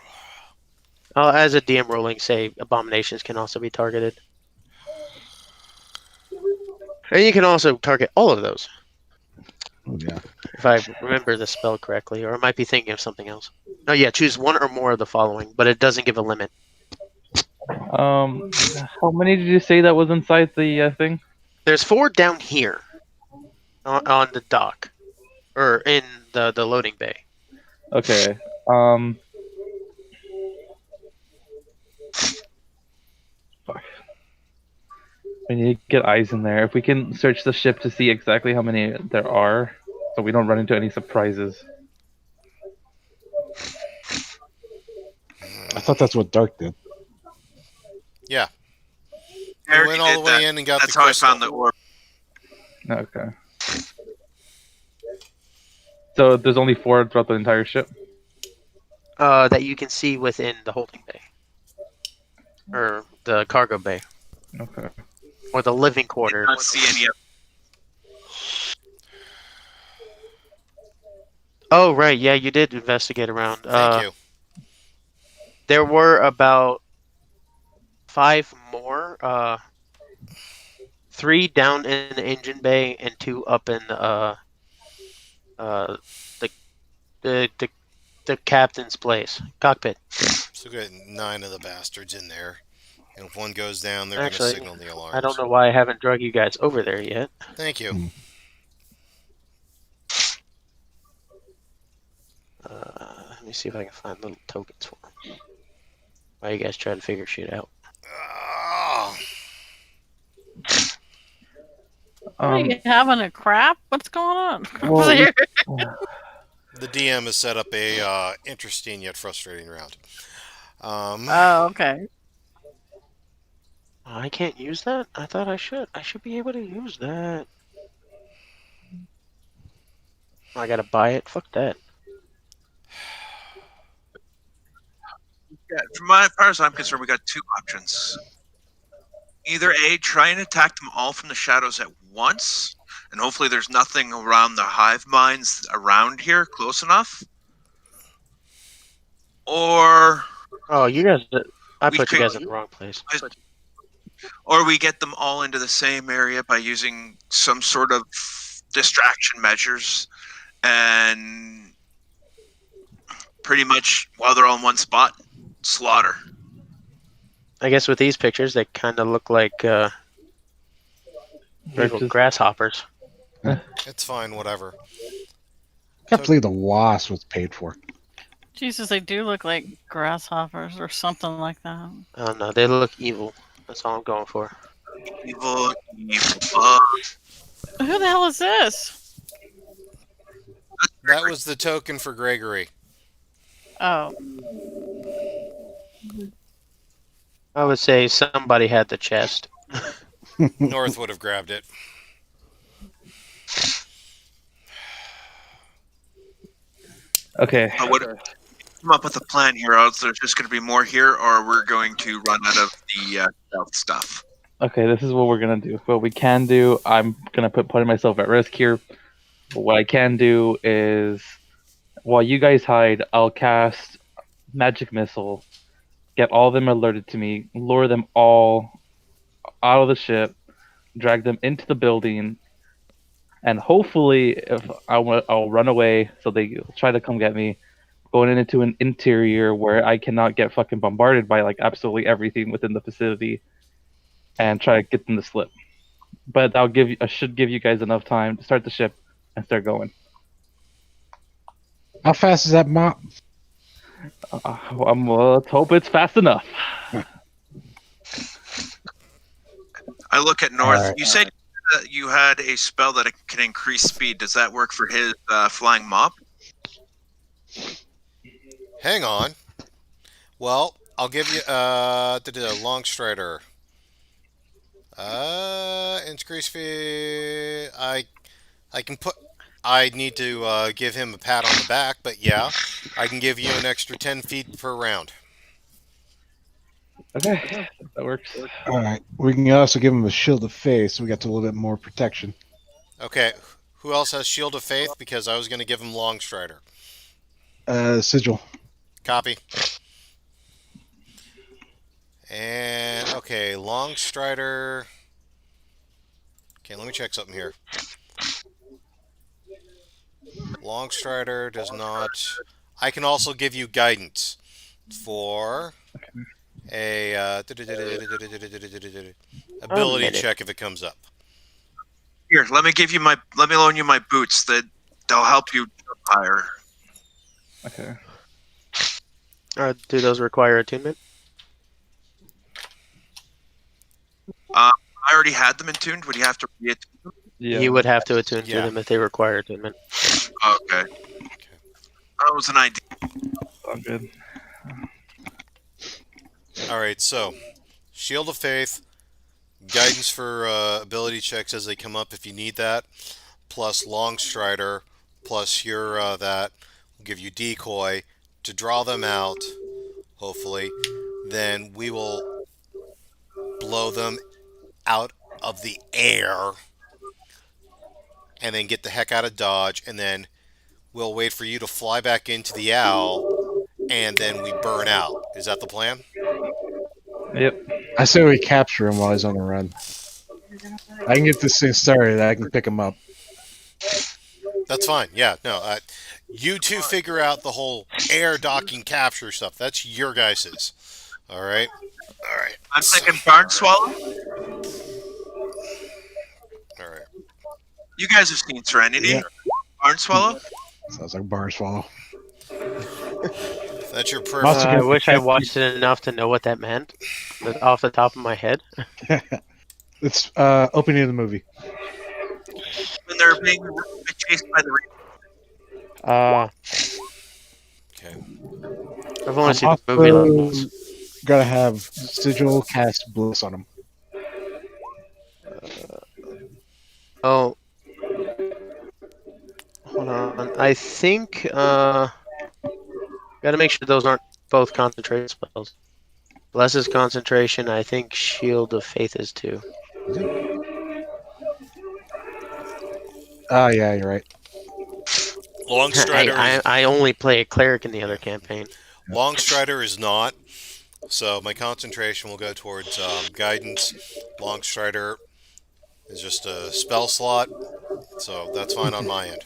C: As a DM ruling, say abominations can also be targeted. And you can also target all of those.
E: Oh, yeah.
C: If I remember the spell correctly, or I might be thinking of something else. Oh yeah, choose one or more of the following, but it doesn't give a limit.
B: How many did you say that was inside the thing?
C: There's 4 down here on the dock, or in the loading bay.
B: Okay. Fuck. We need to get eyes in there. If we can search the ship to see exactly how many there are. so we don't run into any surprises.
E: I thought that's what Dark did.
A: Yeah. He
D: Eric
A: went all the
D: did
A: way
D: that.
A: in and got
D: That's
A: the
D: how
A: crystal.
D: I found the orb.
B: Okay. So there's only 4 throughout the entire ship.
C: That you can see within the holding bay. Or the cargo bay.
B: Okay.
C: Or the living
D: Did
C: quarters.
D: not see any of
C: Oh, right. Yeah, you did investigate around.
A: Thank you.
C: There were about 5 more. 3 down in the engine bay and 2 up in the captain's place, cockpit.
A: So we got 9 of the bastards in there. And if one goes down, they're going to
C: Actually,
A: signal the alarms.
C: I don't know why I haven't drug you guys over there yet.
A: Thank you.
C: Let me see if I can find little tokens for them. Why you guys trying to figure shit out?
A: Oh,
G: Are you having a crap? What's going on?
B: well,
G: Here?
A: the DM has set up a interesting yet frustrating round.
G: Oh, okay.
C: I can't use that? I thought I should. I should be able to use that. I gotta buy it? Fuck that.
D: Yeah, as far as I'm concerned, we got 2 options. Either A, try and attack them all from the shadows at once, and hopefully there's nothing around the hive minds around here close enough. Or
C: Oh, you guys. I
D: We
C: put you
D: could-
C: guys in the wrong place.
D: we get them all into the same area by using some sort of distraction measures, and pretty much while they're all in one spot, slaughter.
C: I guess with these pictures, they kind of look like little
B: just-
C: grasshoppers.
A: it's fine, whatever.
E: Can't believe the wasp was paid for.
G: Jesus, they do look like grasshoppers or something like that.
C: I don't know. They look evil. That's all I'm going for.
D: Evil.
G: Who the hell is this?
A: That was the token for Gregory.
G: Oh,
C: I would say somebody had the chest.
A: North would have grabbed it.
B: Okay.
D: What come up with a plan here? Else there's just going to be more here, or we're going to run out of the stealth stuff.
B: Okay, this is what we're gonna do. What we can do, I'm gonna putting myself at risk here. But what I can do is, while you guys hide, I'll cast magic missile, get all of them alerted to me, lure them all out of the ship, drag them into the building, and hopefully, if I'll run away, so they try to come get me, going into an interior where I cannot get fucking bombarded by like absolutely everything within the facility, and try to get them to slip. But I should give you guys enough time to start the ship and start going.
E: How fast is that mop?
B: Let's hope it's fast enough.
D: I look at North.
E: Alright.
D: You said you had a spell that can increase speed. Does that work for his flying mop?
A: Hang on. Well, I'll give you long strider. Increase speed. I can put. I need to give him a pat on the back, but yeah, I can give you an extra 10 feet per round.
B: Okay, that works.
E: All right. We can also give him a shield of faith, so we got a little bit more protection.
A: Okay, who else has Shield of Faith? Because I was going to give him Long Strider.
E: Sigil.
A: Copy. And, okay, Long Strider. Okay, let me check something here. Long Strider does not. I can also give you guidance for a ability
C: minute.
A: check if it comes up.
D: Here, let me loan you my boots. They'll help you jump higher.
B: Okay.
C: Do those require attunement?
D: I already had them attuned. Would you have to re-attune them?
B: Yeah.
C: He would have to attune
A: Yeah.
C: to them if they require attunement.
D: Okay. That was an idea.
B: All good.
A: All right. So, Shield of Faith, guidance for ability checks as they come up if you need that, plus Long Strider, plus your that will give you decoy to draw them out. Hopefully, then we will blow them out of the air, and then get the heck out of Dodge, and then we'll wait for you to fly back into the owl, and then we burn out. Is that the plan?
B: Yep.
E: I say we capture him while he's on the run. I can get this thing started. I can pick him up.
A: That's fine. Yeah, no. You two figure out the whole air docking capture stuff. That's your guys's. All right. All right.
D: I'm thinking Barn Swallow.
A: All right.
D: You guys have seen Serenity.
E: Yeah.
D: Barn Swallow.
E: Sounds like Barn Swallow.
A: That's your
E: Monster
A: preference.
C: I
E: Can-
C: wish I watched it enough to know what that meant, but off the top of my head.
E: It's opening of the movie.
D: When they're being chased by the
A: Okay.
C: I've only seen the movie like once.
E: Gotta have Sigil cast Bliss on him.
C: Oh, hold on. I think gotta make sure those aren't both concentrated spells. Bless is concentration. I think Shield of Faith is too.
E: Oh, yeah, you're right.
A: Long Strider.
C: I only play a cleric in the other campaign.
A: Long Strider is not. So my concentration will go towards guidance. Long Strider is just a spell slot. So that's fine on my end.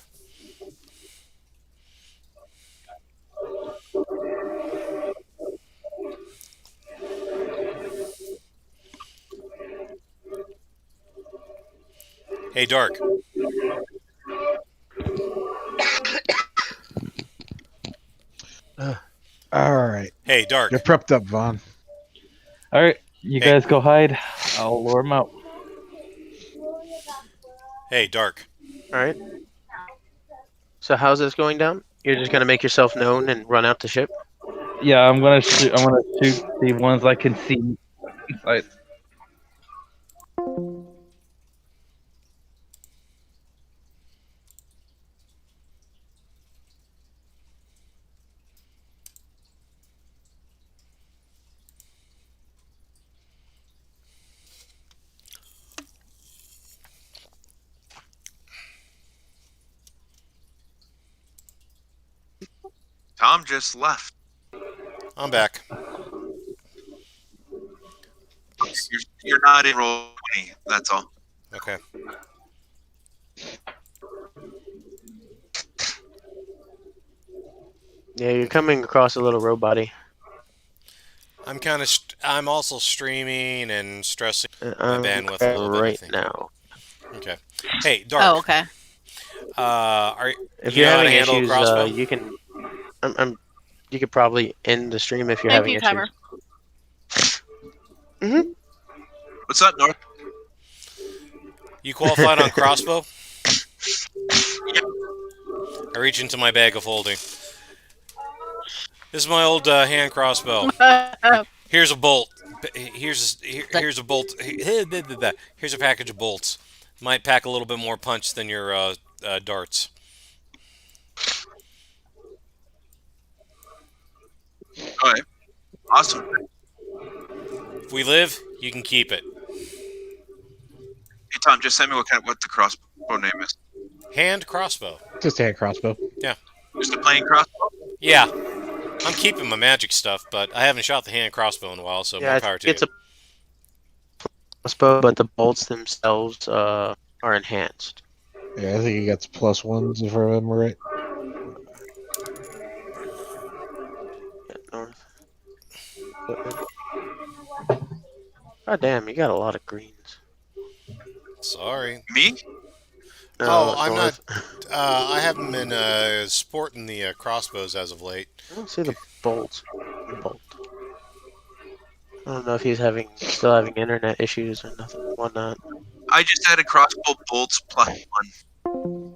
A: Hey, Dark.
E: All right.
A: Hey, Dark.
E: You're prepped up, Vaughn.
B: All right, you
A: Hey.
B: guys go hide. I'll lure him out.
A: Hey, Dark.
C: All right. So how's this going down? You're just gonna make yourself known and run out the ship?
B: Yeah, I'm gonna shoot. I'm gonna shoot the ones I can see. Inside.
D: Tom just left.
A: I'm back.
D: You're not in roll 20. That's all.
A: Okay.
C: Yeah, you're coming across a little robot-y.
A: I'm kind of. I'm also streaming and stressing my
C: I'm
A: bandwidth a little bit. I
C: right
A: think.
C: now.
A: Okay. Hey, Dark.
G: Oh, okay.
A: Are
C: If
A: you
C: you're
A: know how to
C: having
A: handle a
C: issues,
A: crossbow?
C: you can. You could probably end the stream if you're
G: Thank
C: having
G: you,
C: issues.
G: timer.
D: What's up, North?
A: You qualified on crossbow?
D: Yep.
A: I reach into my bag of holding. This is my old hand crossbow. Here's a bolt. Here's a bolt. Here's a package of bolts. Might pack a little bit more punch than your darts.
D: Okay. Awesome.
A: If we live, you can keep it.
D: Hey, Tom, just send me what the crossbow name is.
A: Hand crossbow.
E: Just hand crossbow.
D: Just a plain crossbow?
A: Yeah. I'm keeping my magic stuff, but I haven't shot the hand crossbow in a while, so
C: Yeah,
A: more
C: I
A: power
C: think
A: to
C: it's
A: you.
C: a crossbow, but the bolts themselves are enhanced.
E: Yeah, I think he got the +1s if I remember right.
C: North. God damn, you got a lot of greens.
A: Sorry.
D: Me?
A: Oh,
C: it's
A: I'm
C: north.
A: I haven't been sporting the crossbows as of late.
C: I don't see the bolts. Bolt. I don't know if he's still having internet issues or nothing, whatnot.
D: I just added crossbow bolts +1.